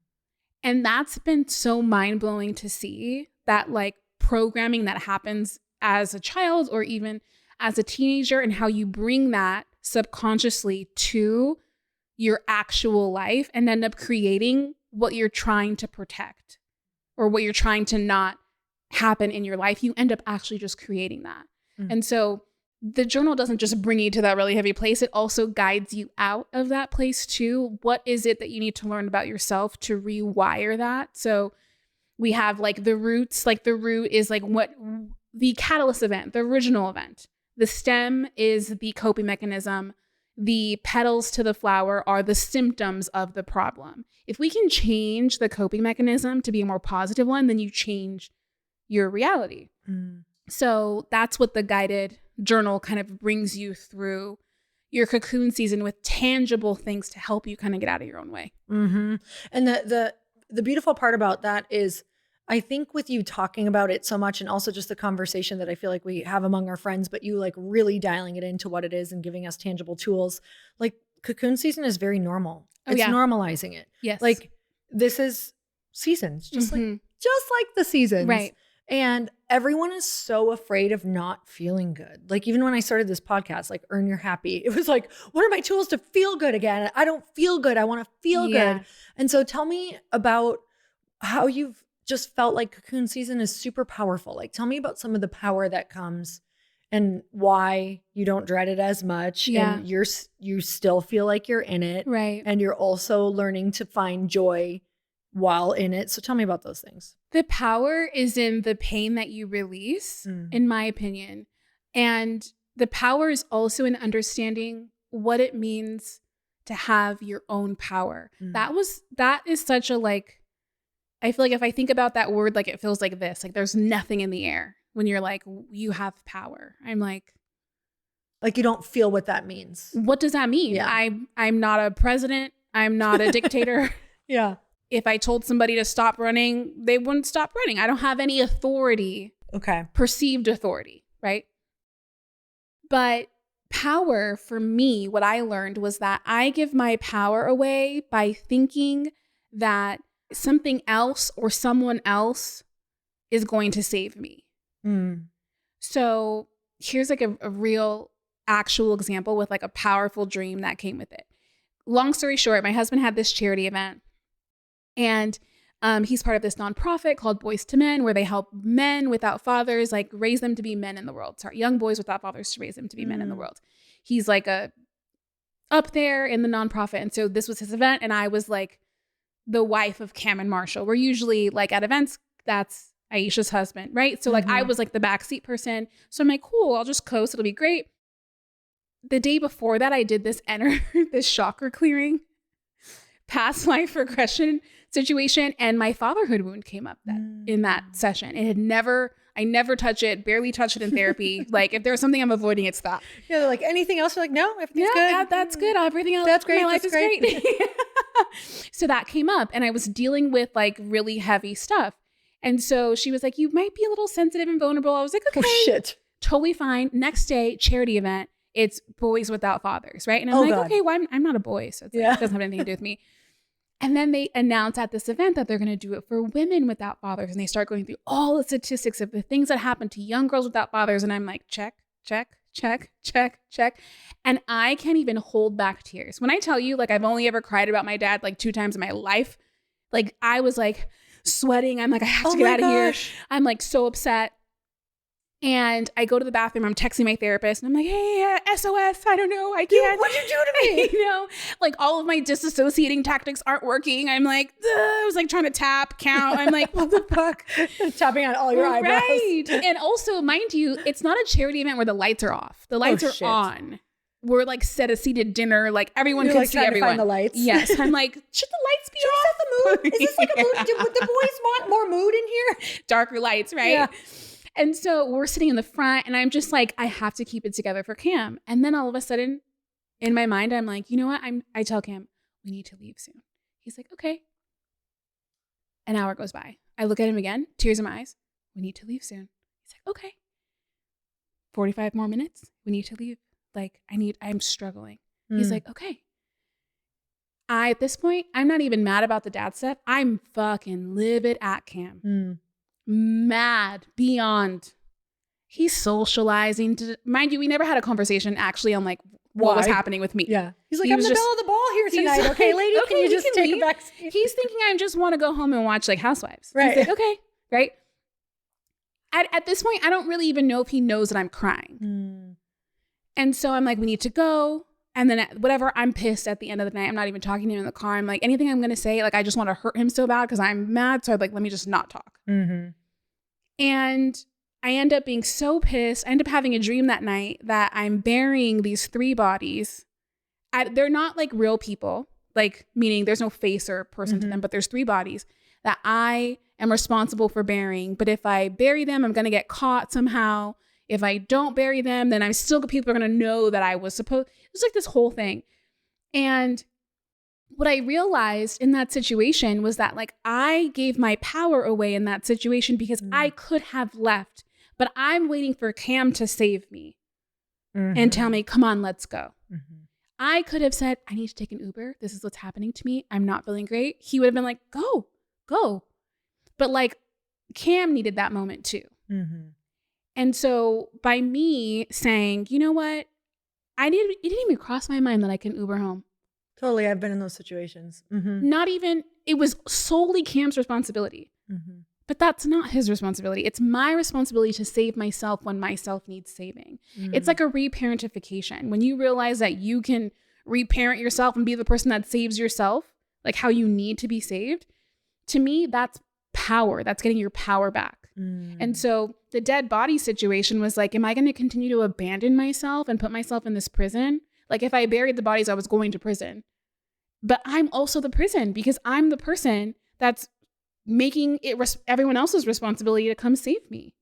A: that's been so mind-blowing to see, that like programming that happens as a child or even as a teenager, and how you bring that subconsciously to your actual life and end up creating what you're trying to protect or what you're trying to not happen in your life. You end up actually just creating that. And so the journal doesn't just bring you to that really heavy place. It also guides you out of that place too. What is it that you need to learn about yourself to rewire that? So we have like the roots, like the root is like what the catalyst event, the original event. The stem is the coping mechanism. The petals to the flower are the symptoms of the problem. If we can change the coping mechanism to be a more positive one, then you change your reality. So that's what the guided journal kind of brings you through your cocoon season, with tangible things to help you kind of get out of your own way.
B: And the beautiful part about that is I think with you talking about it so much and also just the conversation that I feel like we have among our friends, but you like really dialing it into what it is and giving us tangible tools, like cocoon season is very normal.
A: Oh,
B: It's
A: yeah.
B: normalizing it.
A: Yes.
B: Like this is seasons, just like the seasons.
A: Right.
B: And everyone is so afraid of not feeling good. Like even when I started this podcast, like Earn Your Happy, it was like, what are my tools to feel good again? I don't feel good. I want to feel good. And so tell me about how you've just felt like cocoon season is super powerful. Like tell me about some of the power that comes and why you don't dread it as much.
A: Yeah.
B: And you still feel like you're in it.
A: Right.
B: And you're also learning to find joy while in it. So tell me about those things.
A: The power is in the pain that you release, in my opinion. And the power is also in understanding what it means to have your own power. That is such a like, I feel like if I think about that word, like it feels like this, like there's nothing in the air when you're like, you have power. I'm like
B: you don't feel what that means.
A: What does that mean?
B: Yeah.
A: I'm not a president. I'm not a dictator.
B: Yeah.
A: If I told somebody to stop running, they wouldn't stop running. I don't have any authority.
B: Okay.
A: Perceived authority, right? But power for me, what I learned was that I give my power away by thinking that something else or someone else is going to save me. So here's like a real actual example with like a powerful dream that came with it. Long story short, my husband had this charity event. And he's part of this nonprofit called Boys to Men, where they help men without fathers, like raise them to be men in the world. Sorry, young boys without fathers to raise them to be men in the world. He's like up there in the nonprofit. And so this was his event. And I was like the wife of Cameron Marshall. We're usually like at events, that's Aisha's husband, right? So like I was like the backseat person. So I'm like, cool, I'll just coast. It'll be great. The day before that, I did this this chakra clearing, past life regression situation, and my fatherhood wound came up in that session. I never touch it, barely touch it in therapy. Like if there's something I'm avoiding, it's that.
B: Yeah, they're like anything else? You're like, no, everything's good.
A: Yeah, that's good. Everything else,
B: that's great.
A: My life is great. So that came up, and I was dealing with like really heavy stuff. And so she was like, you might be a little sensitive and vulnerable. I was like, okay,
B: oh shit,
A: totally fine. Next day, charity event. It's boys without fathers, right? And I'm like, okay, well, I'm not a boy, so it doesn't have anything to do with me. And then they announce at this event that they're going to do it for women without fathers. And they start going through all the statistics of the things that happen to young girls without fathers. And I'm like, check, check, check, check, check. And I can't even hold back tears. When I tell you, like, I've only ever cried about my dad like 2 times in my life. Like, I was like sweating. I'm like, I have to get out of here. I'm like so upset. And I go to the bathroom, I'm texting my therapist, and I'm like, hey, SOS, I don't know, I can't.
B: What'd you do to me?
A: You know, like all of my disassociating tactics aren't working. I'm like, I was like trying to tap, count. I'm like, what the fuck?
B: Tapping on all your eyebrows.
A: Right. And also, mind you, it's not a charity event where the lights are off. The lights are on. We're like set a seated dinner, like everyone can see everyone.
B: To find the lights.
A: Yes. I'm like, should the lights be off?
B: Set the mood? Is this like a mood? Do the boys want more mood in here?
A: Darker lights, right? Yeah. And so we're sitting in the front, and I'm just like, I have to keep it together for Cam. And then all of a sudden, in my mind, I'm like, you know what? I tell Cam, we need to leave soon. He's like, okay. An hour goes by. I look at him again, tears in my eyes. We need to leave soon. He's like, okay. 45 more minutes. We need to leave. Like, I'm struggling. He's like, okay. At this point, I'm not even mad about the dad stuff. I'm fucking livid at Cam. Mad beyond. He's socializing. Mind you, we never had a conversation actually on like what was happening with me.
B: Yeah. He's like, I'm the belle of the ball here tonight. Okay, lady, can you just take a back seat?
A: He's thinking I just want to go home and watch like Housewives.
B: Right.
A: He's like, okay, right. At this point, I don't really even know if he knows that I'm crying. And so I'm like, we need to go. And then whatever, I'm pissed at the end of the night. I'm not even talking to him in the car. I'm like, anything I'm going to say, like, I just want to hurt him so bad because I'm mad. So I'm like, let me just not talk. And I end up being so pissed. I end up having a dream that night that I'm burying these 3 bodies. They're not like real people, like meaning there's no face or person to them, but there's 3 bodies that I am responsible for burying. But if I bury them, I'm going to get caught somehow. If I don't bury them, then people are going to know that I was supposed. It was like this whole thing. And what I realized in that situation was that like I gave my power away in that situation because I could have left, but I'm waiting for Cam to save me and tell me, come on, let's go. I could have said, I need to take an Uber. This is what's happening to me. I'm not feeling great. He would have been like, go. But like Cam needed that moment too. And so by me saying, you know what, it didn't even cross my mind that I can Uber home.
B: Totally. I've been in those situations.
A: Not even, it was solely Cam's responsibility. But that's not his responsibility. It's my responsibility to save myself when myself needs saving. It's like a reparentification. When you realize that you can reparent yourself and be the person that saves yourself, like how you need to be saved, to me, that's power. That's getting your power back. And so the dead body situation was like, am I going to continue to abandon myself and put myself in this prison? Like if I buried the bodies, I was going to prison. But I'm also the prison because I'm the person that's making it everyone else's responsibility to come save me.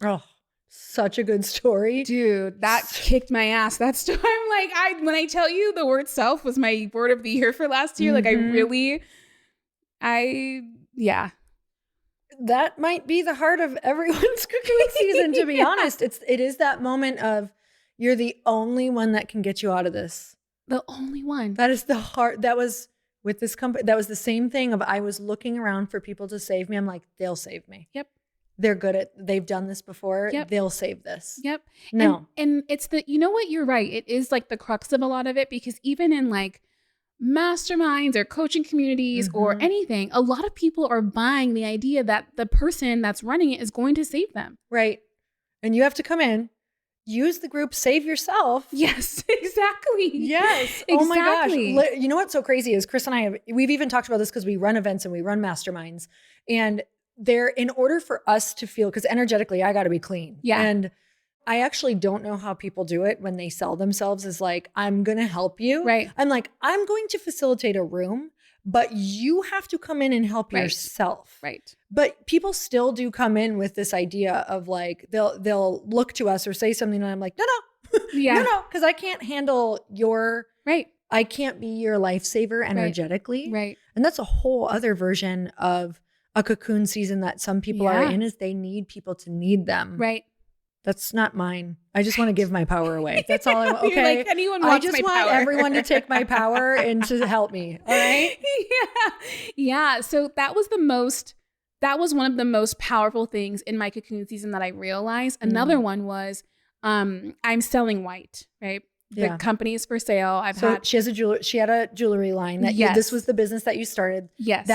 B: Oh, such a good story.
A: Dude, that kicked my ass. That story, I'm like, when I tell you the word self was my word of the year for last year, like yeah.
B: That might be the heart of everyone's cocoon season, to be honest. It is that moment of you're the only one that can get you out of this.
A: The only one.
B: That is the heart. That was with this company. That was the same thing of I was looking around for people to save me. I'm like, they'll save me.
A: Yep.
B: They've done this before.
A: Yep.
B: They'll save this.
A: Yep.
B: No.
A: And it's you know what? You're right. It is like the crux of a lot of it because even in like masterminds or coaching communities or anything, a lot of people are buying the idea that the person that's running it is going to save them.
B: Right. And you have to come in, use the group, save yourself.
A: Yes, exactly.
B: Yes.
A: Exactly.
B: Oh my gosh. You know what's so crazy is Chris and I we've even talked about this because we run events and we run masterminds. And in order for us to feel, because energetically, I got to be clean.
A: Yeah.
B: And I actually don't know how people do it when they sell themselves as like, I'm going to help you.
A: Right.
B: I'm like, I'm going to facilitate a room, but you have to come in and help yourself.
A: Right.
B: But people still do come in with this idea of like, they'll look to us or say something and I'm like, no.
A: Yeah.
B: No, because I can't handle I can't be your lifesaver energetically.
A: Right.
B: And that's a whole other version of a cocoon season that some people are in, is they need people to need them.
A: Right.
B: That's not mine. I just want to give my power away. That's all I want.
A: You're
B: Okay.
A: like, anyone wants
B: I just
A: my
B: want
A: power.
B: everyone to take my power and to help me. All right.
A: Yeah. So that was one of the most powerful things in my cocoon season that I realized. Another one was, I'm selling white, right? The company is for sale. She had a jewelry line this was the business that you started. Yes.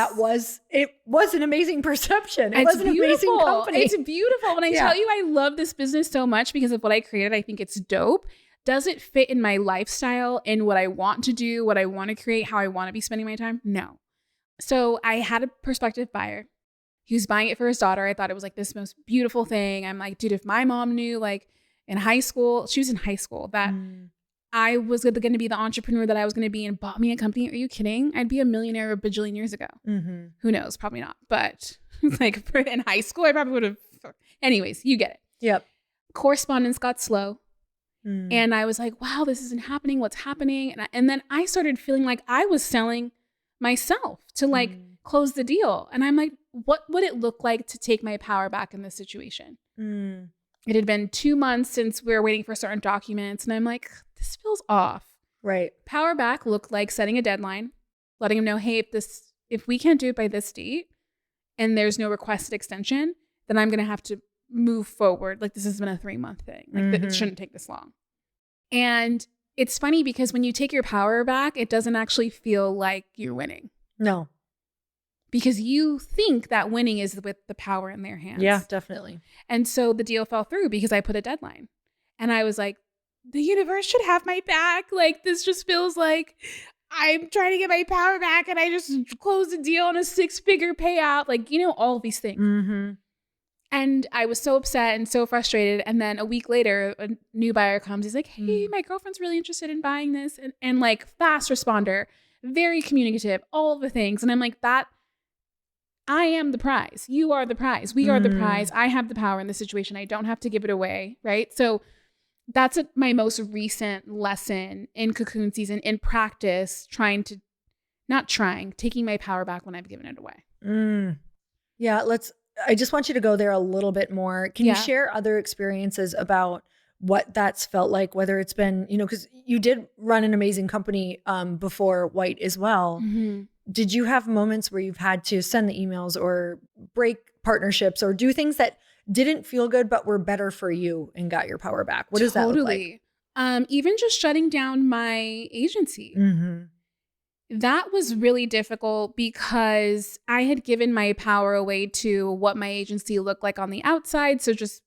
B: It was an amazing perception. It was an amazing company.
A: It's beautiful. When I tell you I love this business so much because of what I created, I think it's dope. Does it fit in my lifestyle and what I want to do, what I want to create, how I want to be spending my time? No. So I had a prospective buyer. He was buying it for his daughter. I thought it was like this most beautiful thing. I'm like, dude, if my mom knew like in high school, she was in high school, that I was going to be the entrepreneur that I was going to be and bought me a company. Are you kidding? I'd be a millionaire a bajillion years ago. Who knows? Probably not. But like in high school, I probably would have. Anyways, you get it.
B: Yep.
A: Correspondence got slow. And I was like, wow, this isn't happening. What's happening? And then I started feeling like I was selling myself to like close the deal. And I'm like, what would it look like to take my power back in this situation? It had been 2 months since we were waiting for certain documents. And I'm like, this feels off.
B: Right.
A: Power back looked like setting a deadline, letting him know, hey, if we can't do it by this date and there's no requested extension, then I'm going to have to move forward. Like this has been a 3-month thing. Like it shouldn't take this long. And it's funny because when you take your power back, it doesn't actually feel like you're winning.
B: No.
A: Because you think that winning is with the power in their hands.
B: Yeah, definitely.
A: And so the deal fell through because I put a deadline. And I was like, the universe should have my back. Like this just feels like I'm trying to get my power back and I just closed a deal on a 6-figure payout. Like, all of these things. And I was so upset and so frustrated. And then a week later, a new buyer comes. He's like, hey, my girlfriend's really interested in buying this. And like fast responder, very communicative, all of the things. And I'm like, I am the prize. You are the prize. We are the prize. I have the power in this situation. I don't have to give it away. Right. So that's my most recent lesson in cocoon season in practice, trying to not trying, taking my power back when I've given it away.
B: Yeah, I just want you to go there a little bit more. Can you share other experiences about what that's felt like, whether it's been, because you did run an amazing company before White as well.
A: Mm-hmm.
B: Did you have moments where you've had to send the emails or break partnerships or do things that didn't feel good but were better for you and got your power back? What does that look like?
A: Even just shutting down my agency.
B: Mm-hmm.
A: That was really difficult because I had given my power away to what my agency looked like on the outside. So just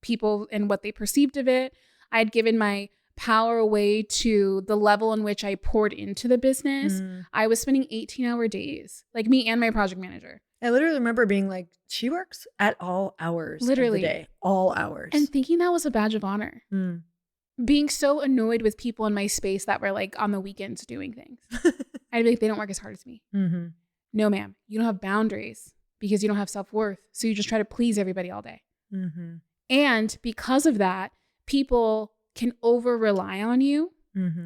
A: people and what they perceived of it. I had given my power away to the level in which I poured into the business. I was spending 18-hour days, like me and my project manager.
B: I literally remember being like, she works at all hours of the day, all hours.
A: And thinking that was a badge of honor. Being so annoyed with people in my space that were like on the weekends doing things. I'd be like, they don't work as hard as me.
B: Mm-hmm.
A: No, ma'am, you don't have boundaries because you don't have self-worth. So you just try to please everybody all day.
B: Mm-hmm.
A: And because of that, people can over-rely on you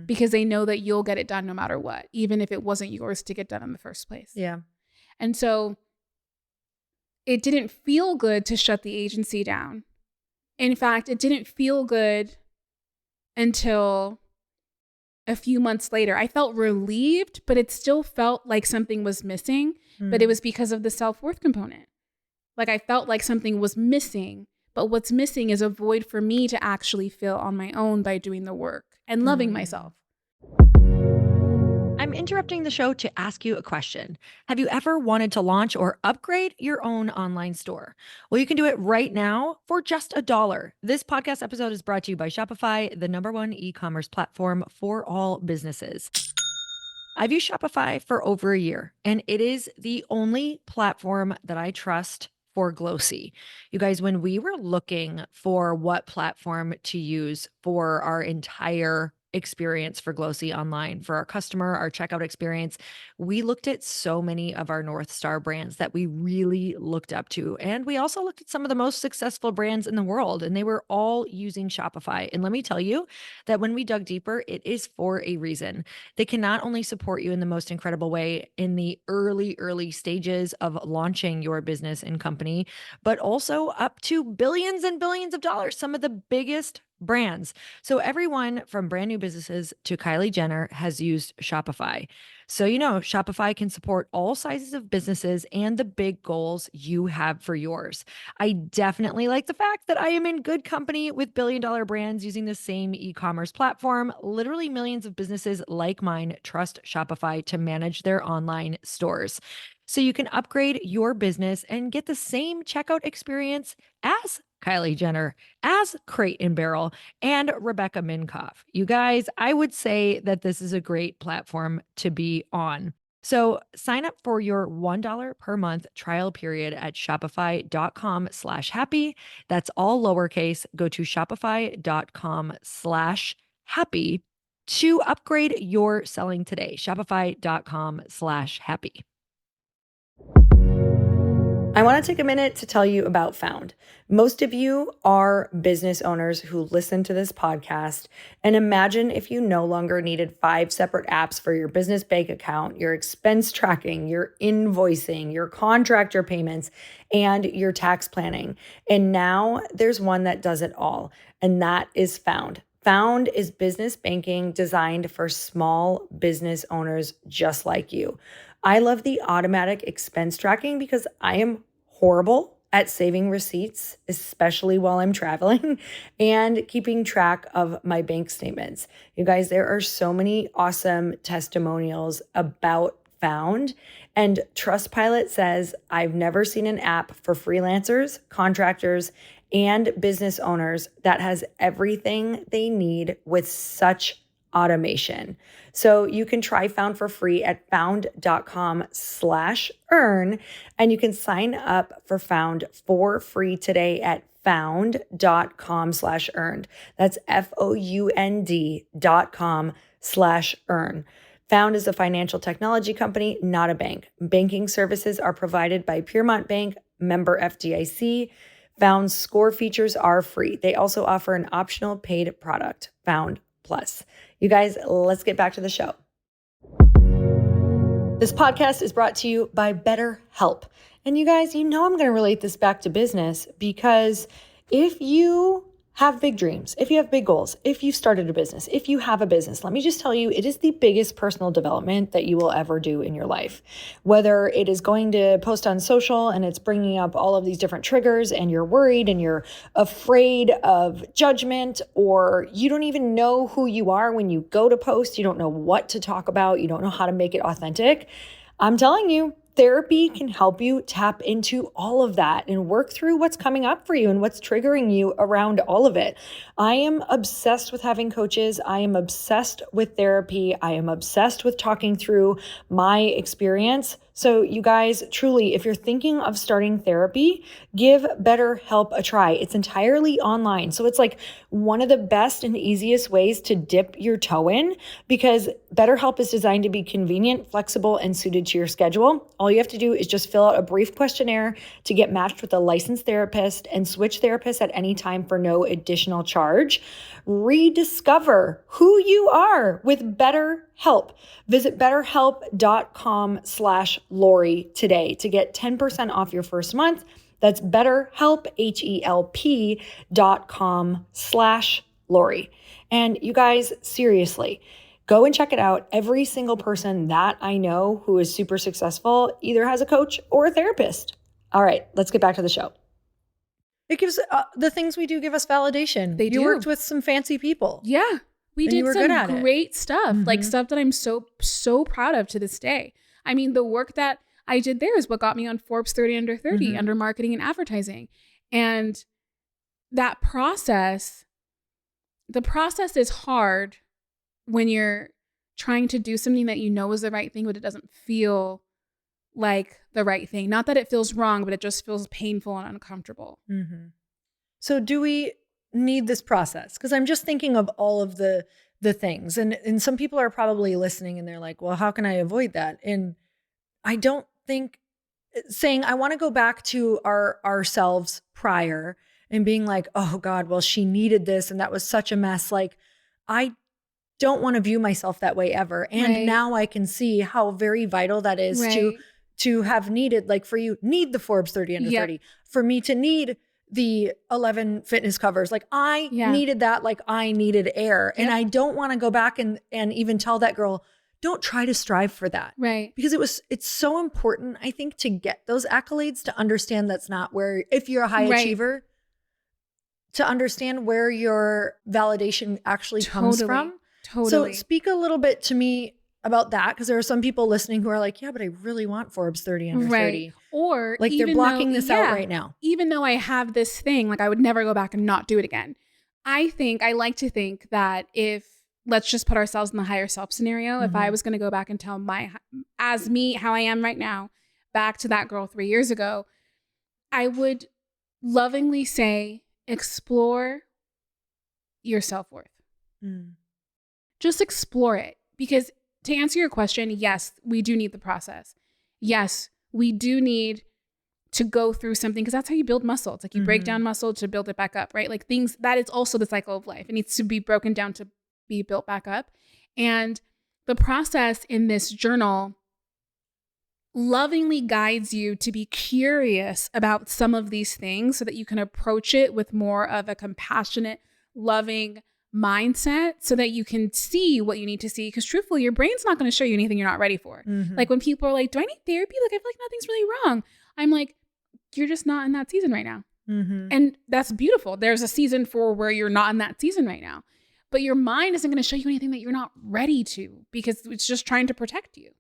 A: because they know that you'll get it done no matter what, even if it wasn't yours to get done in the first place.
B: Yeah.
A: And so it didn't feel good to shut the agency down. In fact, it didn't feel good until a few months later. I felt relieved, but it still felt like something was missing, but it was because of the self-worth component. Like I felt like something was missing, but what's missing is a void for me to actually fill on my own by doing the work and loving myself.
C: I'm interrupting the show to ask you a question. Have you ever wanted to launch or upgrade your own online store? Well, you can do it right now for just $1. This podcast episode is brought to you by Shopify, the #1 e-commerce platform for all businesses. I've used Shopify for over a year, and it is the only platform that I trust for Glossy. You guys, when we were looking for what platform to use for our entire experience for Glossy online, for our customer, our checkout experience, we looked at so many of our North Star brands that we really looked up to. And we also looked at some of the most successful brands in the world, and they were all using Shopify. And let me tell you that when we dug deeper, it is for a reason. They can not only support you in the most incredible way in the early stages of launching your business and company, but also up to billions and billions of dollars, some of the biggest brands. So everyone from brand new businesses to Kylie Jenner has used Shopify. So, Shopify can support all sizes of businesses and the big goals you have for yours. I definitely like the fact that I am in good company with billion-dollar brands using the same e-commerce platform. Literally millions of businesses like mine trust Shopify to manage their online stores. So you can upgrade your business and get the same checkout experience as Kylie Jenner, as Crate and Barrel, and Rebecca Minkoff. You guys, I would say that this is a great platform to be on. So sign up for your $1 per month trial period at shopify.com/happy. That's all lowercase. Go to shopify.com/happy to upgrade your selling today. Shopify.com/happy.
B: I want to take a minute to tell you about Found. Most of you are business owners who listen to this podcast, and imagine if you no longer needed 5 separate apps for your business bank account, your expense tracking, your invoicing, your contractor payments, and your tax planning. And now there's one that does it all, and that is Found. Found is business banking designed for small business owners just like you. I love the automatic expense tracking because I am horrible at saving receipts, especially while I'm traveling, and keeping track of my bank statements. You guys, there are so many awesome testimonials about Found, and Trustpilot says, I've never seen an app for freelancers, contractors, and business owners that has everything they need with such automation. So you can try Found for free at found.com/earn, and you can sign up for Found for free today at found.com/earned. That's FOUND.com/earn. Found is a financial technology company, not a bank. Banking services are provided by Piermont Bank, member FDIC. Found's score features are free. They also offer an optional paid product, Found Plus. You guys, let's get back to the show. This podcast is brought to you by BetterHelp. And you guys, I'm going to relate this back to business because if you have big dreams, if you have big goals, if you've started a business, if you have a business, let me just tell you, it is the biggest personal development that you will ever do in your life. Whether it is going to post on social and it's bringing up all of these different triggers and you're worried and you're afraid of judgment, or you don't even know who you are when you go to post, you don't know what to talk about, you don't know how to make it authentic. I'm telling you, therapy can help you tap into all of that and work through what's coming up for you and what's triggering you around all of it. I am obsessed with having coaches. I am obsessed with therapy. I am obsessed with talking through my experience. So you guys, truly, if you're thinking of starting therapy, give BetterHelp a try. It's entirely online. So it's like one of the best and easiest ways to dip your toe in, because BetterHelp is designed to be convenient, flexible, and suited to your schedule. All you have to do is just fill out a brief questionnaire to get matched with a licensed therapist and switch therapists at any time for no additional charge. Rediscover who you are with BetterHelp. Visit betterhelp.com/Lori today to get 10% off your first month. That's BetterHelp, HELP.com/Lori. And you guys, seriously, go and check it out. Every single person that I know who is super successful either has a coach or a therapist. All right, let's get back to the show. It gives the things we do give us validation.
A: They do.
B: You worked with some fancy people.
A: Yeah. We did some great stuff,
B: Mm-hmm.
A: like stuff that I'm so proud of to this day. I mean, the work that I did there is what got me on Forbes 30 Under 30
B: Mm-hmm.
A: under marketing and advertising. And that process, the process is hard when you're trying to do something that you know is the right thing, but it doesn't feel like the right thing. Not that it feels wrong, but it just feels painful and uncomfortable.
B: Mm-hmm. So do we need this process? Because I'm just thinking of all of the things, and some people are probably listening and they're like, well, how can I avoid that? And I don't think saying I want to go back to ourselves prior and being like, oh God, well, she needed this and that was such a mess. Like, I don't want to view myself that way ever. And
A: Right.
B: now I can see how very vital that is
A: Right.
B: to have needed, like for you, need the Forbes 30 Under
A: Yep.
B: 30. For me to need the 11 fitness covers. Like I needed that, like I needed air.
A: Yep.
B: And I don't want to go back and even tell that girl, don't try to strive for that.
A: Right.
B: Because it's so important, I think, to get those accolades, to understand that's not where, if you're a high
A: Right.
B: achiever, to understand where your validation actually comes from.
A: Totally.
B: So speak a little bit to me about that, because there are some people listening who are like, yeah, but I really want Forbes 30 Under 30.
A: Or
B: Like they're blocking this out right now.
A: Even though I have this thing, like I would never go back and not do it again. I like to think that let's just put ourselves in the higher self scenario. If I was going to go back and tell how I am right now, back to that girl 3 years ago, I would lovingly say, explore your self-worth. Just explore it. Because to answer your question, yes, we do need the process. Yes, we do need to go through something, because that's how you build muscle. It's like you break down muscle to build it back up, right? Like things, that is also the cycle of life. It needs to be broken down to be built back up. And the process in this journal lovingly guides you to be curious about some of these things so that you can approach it with more of a compassionate, loving mindset, so that you can see what you need to see. Because truthfully, your brain's not going to show you anything you're not ready for. Like when people are like, do I need therapy? Like, I feel like nothing's really wrong. I'm like, you're just not in that season right now. And that's beautiful. There's a season for where you're not in that season right now. But your mind isn't going to show you anything that you're not ready to, because it's just trying to protect you.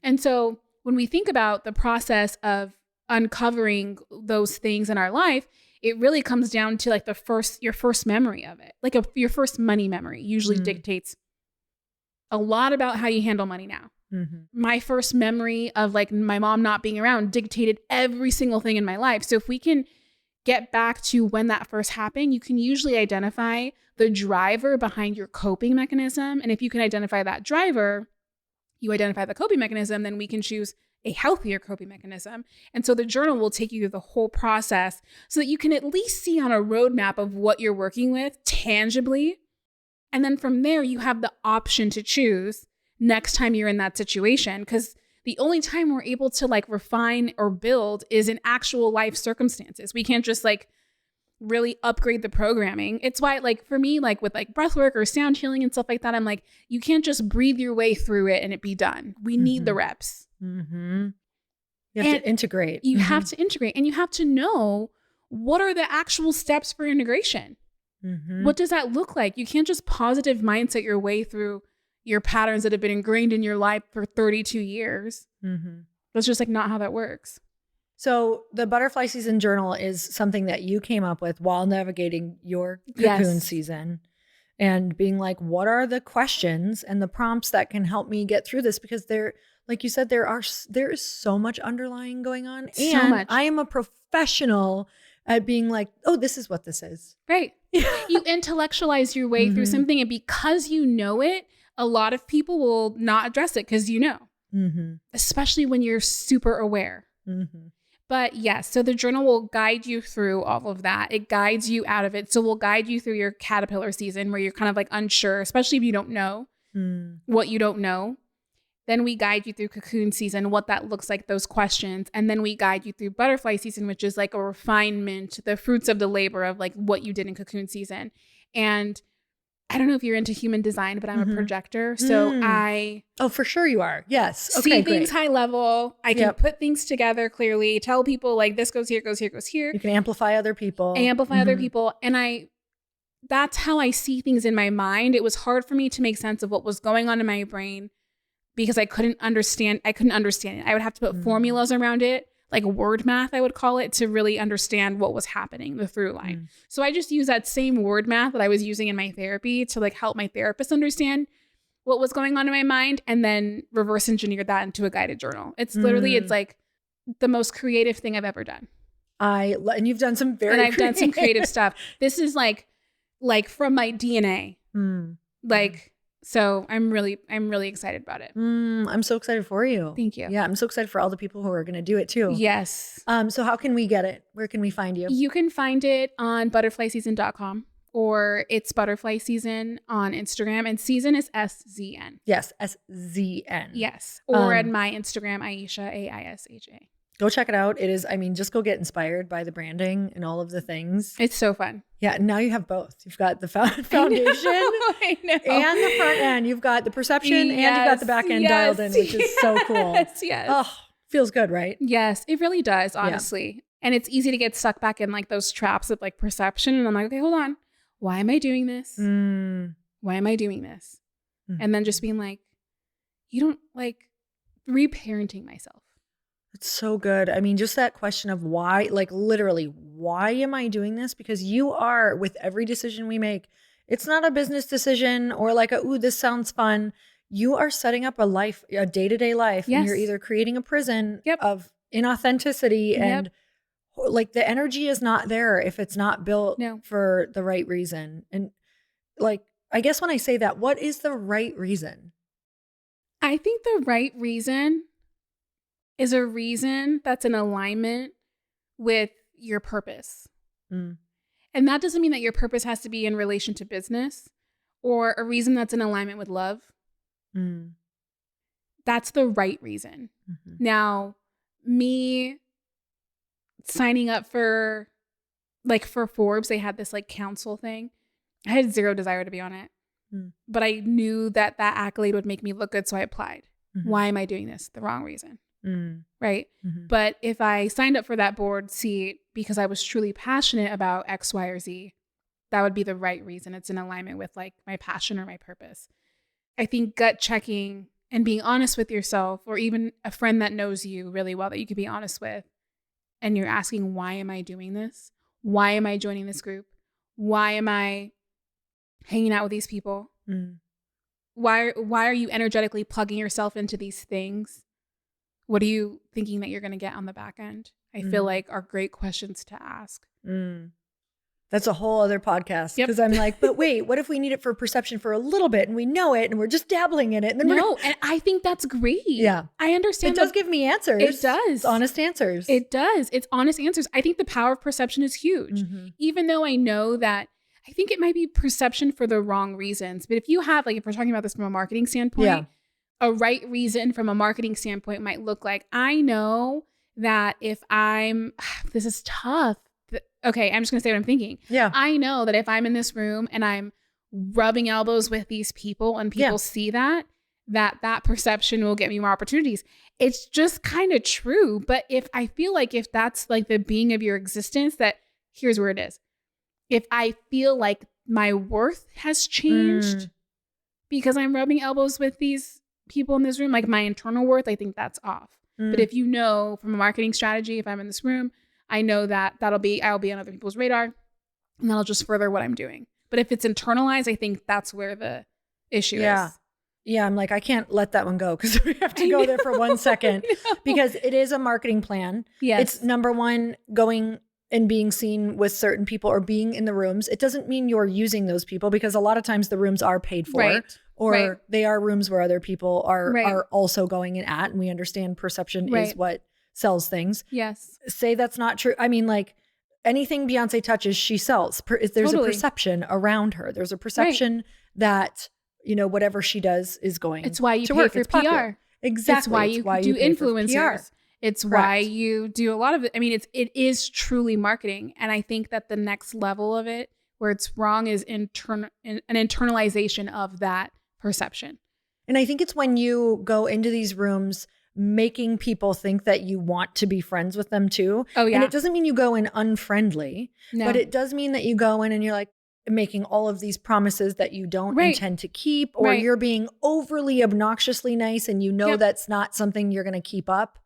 A: And so when we think about the process of uncovering those things in our life, it really comes down to like your first memory of it. Like your first money memory usually dictates a lot about how you handle money now. My first memory of like my mom not being around dictated every single thing in my life. So if we can get back to when that first happened, you can usually identify the driver behind your coping mechanism. And if you can identify that driver, you identify the coping mechanism, then we can choose a healthier coping mechanism. And so the journal will take you through the whole process so that you can at least see on a roadmap of what you're working with tangibly. And then from there, you have the option to choose next time you're in that situation. Because the only time we're able to like refine or build is in actual life circumstances. We can't just like really upgrade the programming. It's why like for me, like with like breath work or sound healing and stuff like that, I'm like, you can't just breathe your way through it and it be done. We need the reps.
B: You have to integrate.
A: You have to integrate, and you have to know what are the actual steps for integration. What does that look like? You can't just positive mindset your way through your patterns that have been ingrained in your life for 32 years. That's just like not how that works.
B: So the butterfly season journal is something that you came up with while navigating your cocoon season and being like, what are the questions and the prompts that can help me get through this? Because there, like you said, there is so much underlying going on.
A: So
B: and
A: much.
B: I am a professional at being like, oh, this is what this is.
A: Right. You intellectualize your way through something, and because you know it, a lot of people will not address it because you know, especially when you're super aware. But yes, so the journal will guide you through all of that. It guides you out of it. So we'll guide you through your caterpillar season where you're kind of like unsure, especially if you don't know what you don't know. Then we guide you through cocoon season, what that looks like, those questions. And then we guide you through butterfly season, which is like a refinement, the fruits of the labor of like what you did in cocoon season. And I don't know if you're into human design, but I'm a projector. So
B: Oh, for sure you are. Yes.
A: See things high level. I can put things together clearly, tell people like this goes here, goes here, goes here.
B: You can amplify other people.
A: Other people. And that's how I see things in my mind. It was hard for me to make sense of what was going on in my brain because I couldn't understand it. I would have to put formulas around it, like word math, I would call it, to really understand what was happening, the through line. So I just use that same word math that I was using in my therapy to like help my therapist understand what was going on in my mind, and then reverse engineer that into a guided journal. It's literally, it's like the most creative thing I've ever done.
B: And you've done some
A: I've done some creative stuff. This is like from my DNA. Like, so I'm really excited about it.
B: I'm so excited for you.
A: Thank you.
B: Yeah, I'm so excited for all the people who are going to do it too.
A: Yes.
B: So how can we get it? Where can we find you?
A: You can find it on butterflyseason.com, or it's butterfly season on Instagram, and season is SZN.
B: Yes, SZN.
A: Yes. Or at my Instagram, Aisha, AISHA.
B: Go check it out. It is, I mean, just go get inspired by the branding and all of the things.
A: It's so fun.
B: Yeah. Now you have both. You've got the foundation
A: I know.
B: and the front end. You've got the perception and you've got the back end dialed in, which is so cool.
A: Yes.
B: Oh, feels good, right?
A: Yes, it really does, honestly. Yeah. And it's easy to get stuck back in like those traps of like perception. And I'm like, okay, hold on. Why am I doing this? Why am I doing this? And then just being like, you don't like reparenting myself.
B: It's so good. I mean, just that question of why, like literally, why am I doing this? Because you are, with every decision we make, it's not a business decision or like ooh, this sounds fun. You are setting up a life, a day-to-day life.
A: Yes.
B: And you're either creating a prison of inauthenticity and like the energy is not there if it's not built for the right reason. And like, I guess when I say that, what is the right reason?
A: I think the right reason is a reason that's in alignment with your purpose. And that doesn't mean that your purpose has to be in relation to business, or a reason that's in alignment with love. That's the right reason. Now, me signing up for Forbes, they had this like council thing. I had zero desire to be on it, but I knew that accolade would make me look good. So I applied. Why am I doing this? The wrong reason. Right. But if I signed up for that board seat because I was truly passionate about X, Y, or Z, that would be the right reason. It's in alignment with like my passion or my purpose. I think gut checking and being honest with yourself, or even a friend that knows you really well that you could be honest with, and you're asking, why am I doing this? Why am I joining this group? Why am I hanging out with these people? Why are you energetically plugging yourself into these things? What are you thinking that you're going to get on the back end? I feel like are great questions to ask.
B: That's a whole other podcast. Because I'm like, but wait, what if we need it for perception for a little bit and we know it and we're just dabbling in it? And then
A: and I think that's great.
B: Yeah.
A: I understand.
B: It does give me answers.
A: It does.
B: It's honest answers.
A: It does. It's honest answers. I think the power of perception is huge. Even though I know that I think it might be perception for the wrong reasons. But if you have, like, if we're talking about this from a marketing standpoint, a right reason from a marketing standpoint might look like, I know that if this is tough. Okay, I'm just going to say what I'm thinking.
B: Yeah.
A: I know that if I'm in this room and I'm rubbing elbows with these people and people see that perception will get me more opportunities. It's just kind of true. But if I feel like if that's like the being of your existence, that here's where it is. If I feel like my worth has changed because I'm rubbing elbows with these people in this room, like my internal worth, I think that's off. But if you know from a marketing strategy, if I'm in this room, I know that I'll be on other people's radar and that'll just further what I'm doing. But if it's internalized, I think that's where the issue is.
B: Yeah, I'm like, I can't let that one go because we have to go there for 1 second because it is a marketing plan.
A: Yes.
B: It's number one, going and being seen with certain people or being in the rooms. It doesn't mean you're using those people because a lot of times the rooms are paid for or they are rooms where other people are also going in at, and we understand perception is what sells things.
A: Yes.
B: Say that's not true. I mean, like anything Beyonce touches, she sells. There's a perception around her. There's a perception that, you know, whatever she does is going.
A: It's why you
B: to
A: pay
B: work.
A: for
B: It's
A: PR.
B: Popular. Exactly.
A: It's why you do influencers. It's
B: Correct.
A: why you do a lot of it. I mean, it is truly marketing. And I think that the next level of it where it's wrong is an internalization of that perception.
B: And I think it's when you go into these rooms making people think that you want to be friends with them too.
A: Oh, yeah.
B: And it doesn't mean you go in unfriendly,
A: No.
B: but it does mean that you go in and you're like making all of these promises that you don't intend to keep, or you're being overly obnoxiously nice and you know that's not something you're going to keep up.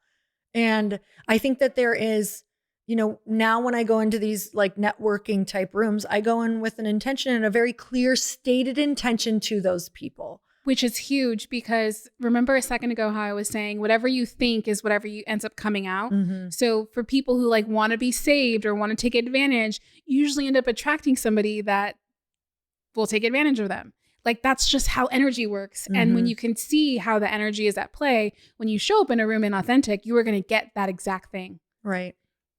B: And I think that there is, you know, now when I go into these like networking type rooms, I go in with an intention and a very clear stated intention to those people.
A: Which is huge because remember a second ago how I was saying whatever you think is whatever you ends up coming out.
B: Mm-hmm.
A: So for people who like want to be saved or want to take advantage, you usually end up attracting somebody that will take advantage of them. Like that's just how energy works. Mm-hmm. And when you can see how the energy is at play, when you show up in a room inauthentic, you are going to get that exact thing.
B: Right.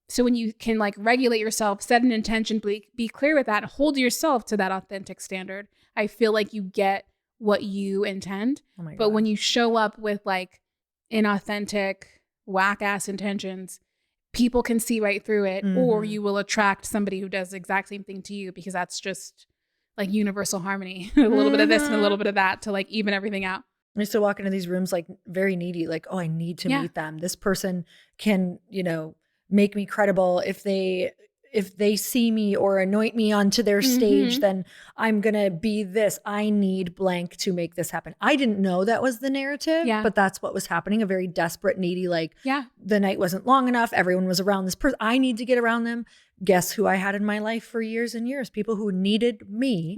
A: So when you can like regulate yourself, set an intention, be clear with that, hold yourself to that authentic standard, I feel like you get what you intend.
B: Oh my God.
A: But when you show up with like inauthentic, whack ass intentions, people can see right through it, or you will attract somebody who does the exact same thing to you because that's just like universal harmony, a little bit of this and a little bit of that to like even everything out.
B: I used to walk into these rooms like very needy, like, oh, I need to meet them. This person can, you know, make me credible. If they see me or anoint me onto their stage, then I'm going to be this. I need blank to make this happen. I didn't know that was the narrative, but that's what was happening. A very desperate, needy, like the night wasn't long enough. Everyone was around this person. I need to get around them. Guess who I had in my life for years and years? People who needed me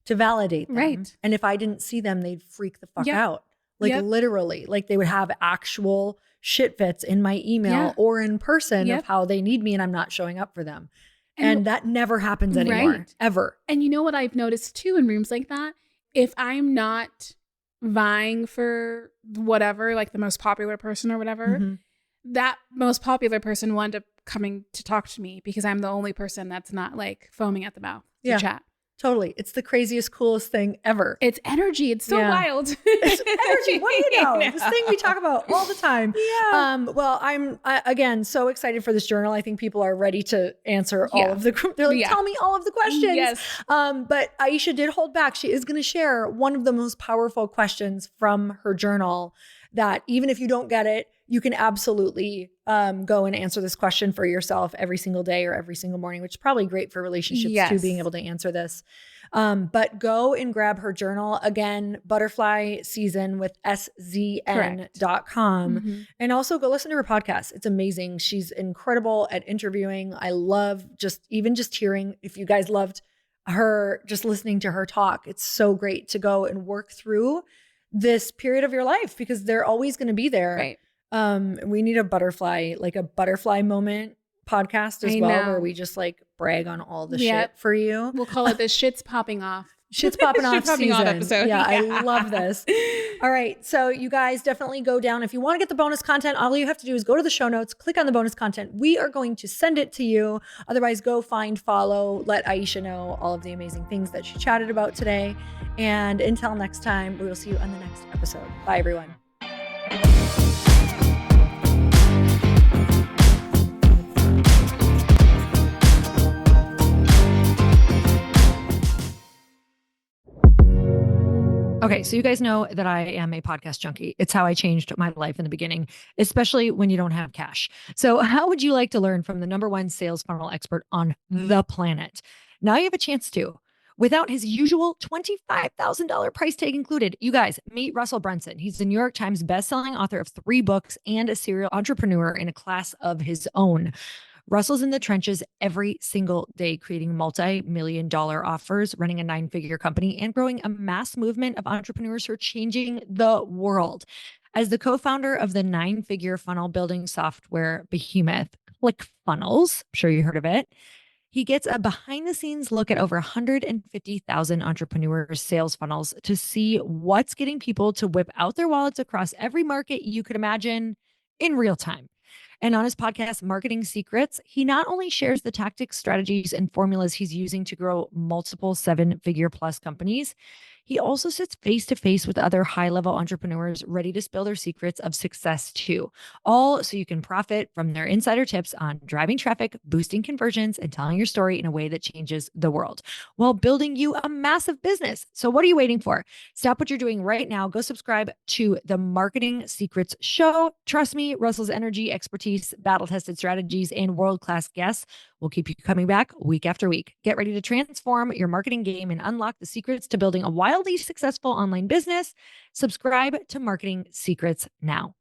B: to validate them. And if I didn't see them, they'd freak the fuck out. Like literally, like they would have actual shit fits in my email or in person of how they need me and I'm not showing up for them. And that never happens anymore, ever.
A: And you know what I've noticed too in rooms like that? If I'm not vying for whatever, like the most popular person or whatever, that most popular person will end up coming to talk to me because I'm the only person that's not like foaming at the mouth to chat.
B: Totally. It's the craziest, coolest thing ever.
A: It's energy. It's so wild.
B: It's energy. What do you know? This thing we talk about all the time.
A: Yeah.
B: Well, I'm again so excited for this journal. I think people are ready to answer all of the. They're like, tell me all of the questions.
A: Yes.
B: But Aisha did hold back. She is going to share one of the most powerful questions from her journal that even if you don't get it, you can absolutely go and answer this question for yourself every single day or every single morning, which is probably great for relationships too, being able to answer this. But go and grab her journal. Again, Butterfly Season with SZN.com. And also go listen to her podcast. It's amazing. She's incredible at interviewing. I love just hearing, if you guys loved her, just listening to her talk, it's so great to go and work through this period of your life because they're always going to be there.
A: Right.
B: We need a butterfly moment podcast as well, where we just like brag on all the shit for you.
A: We'll call it the shit's popping off.
B: Shit's popping
A: Shit
B: off
A: popping
B: season.
A: off episode.
B: Yeah, I love this. All right. So you guys definitely go down. If you want to get the bonus content, all you have to do is go to the show notes, click on the bonus content. We are going to send it to you. Otherwise, go find, follow, let Aisha know all of the amazing things that she chatted about today. And until next time, we will see you on the next episode. Bye, everyone.
C: Okay, so you guys know that I am a podcast junkie. It's how I changed my life in the beginning, especially when you don't have cash. So how would you like to learn from the #1 sales funnel expert on the planet? Now you have a chance to, without his usual $25,000 price tag included. You guys, meet Russell Brunson. He's the New York Times bestselling author of 3 books and a serial entrepreneur in a class of his own. Russell's in the trenches every single day, creating multi-million-dollar offers, running a 9-figure company, and growing a mass movement of entrepreneurs who are changing the world. As the co-founder of the 9-figure funnel building software behemoth, ClickFunnels, I'm sure you heard of it, he gets a behind-the-scenes look at over 150,000 entrepreneurs' sales funnels to see what's getting people to whip out their wallets across every market you could imagine in real time. And on his podcast, Marketing Secrets, he not only shares the tactics, strategies, and formulas he's using to grow multiple 7-figure plus companies, he also sits face to face with other high-level entrepreneurs ready to spill their secrets of success too, all so you can profit from their insider tips on driving traffic, boosting conversions, and telling your story in a way that changes the world while building you a massive business. So what are you waiting for? Stop what you're doing right now. Go subscribe to the Marketing Secrets Show. Trust me, Russell's energy, expertise, battle-tested strategies, and world-class guests will keep you coming back week after week. Get ready to transform your marketing game and unlock the secrets to building a wildly successful online business. Subscribe to Marketing Secrets now.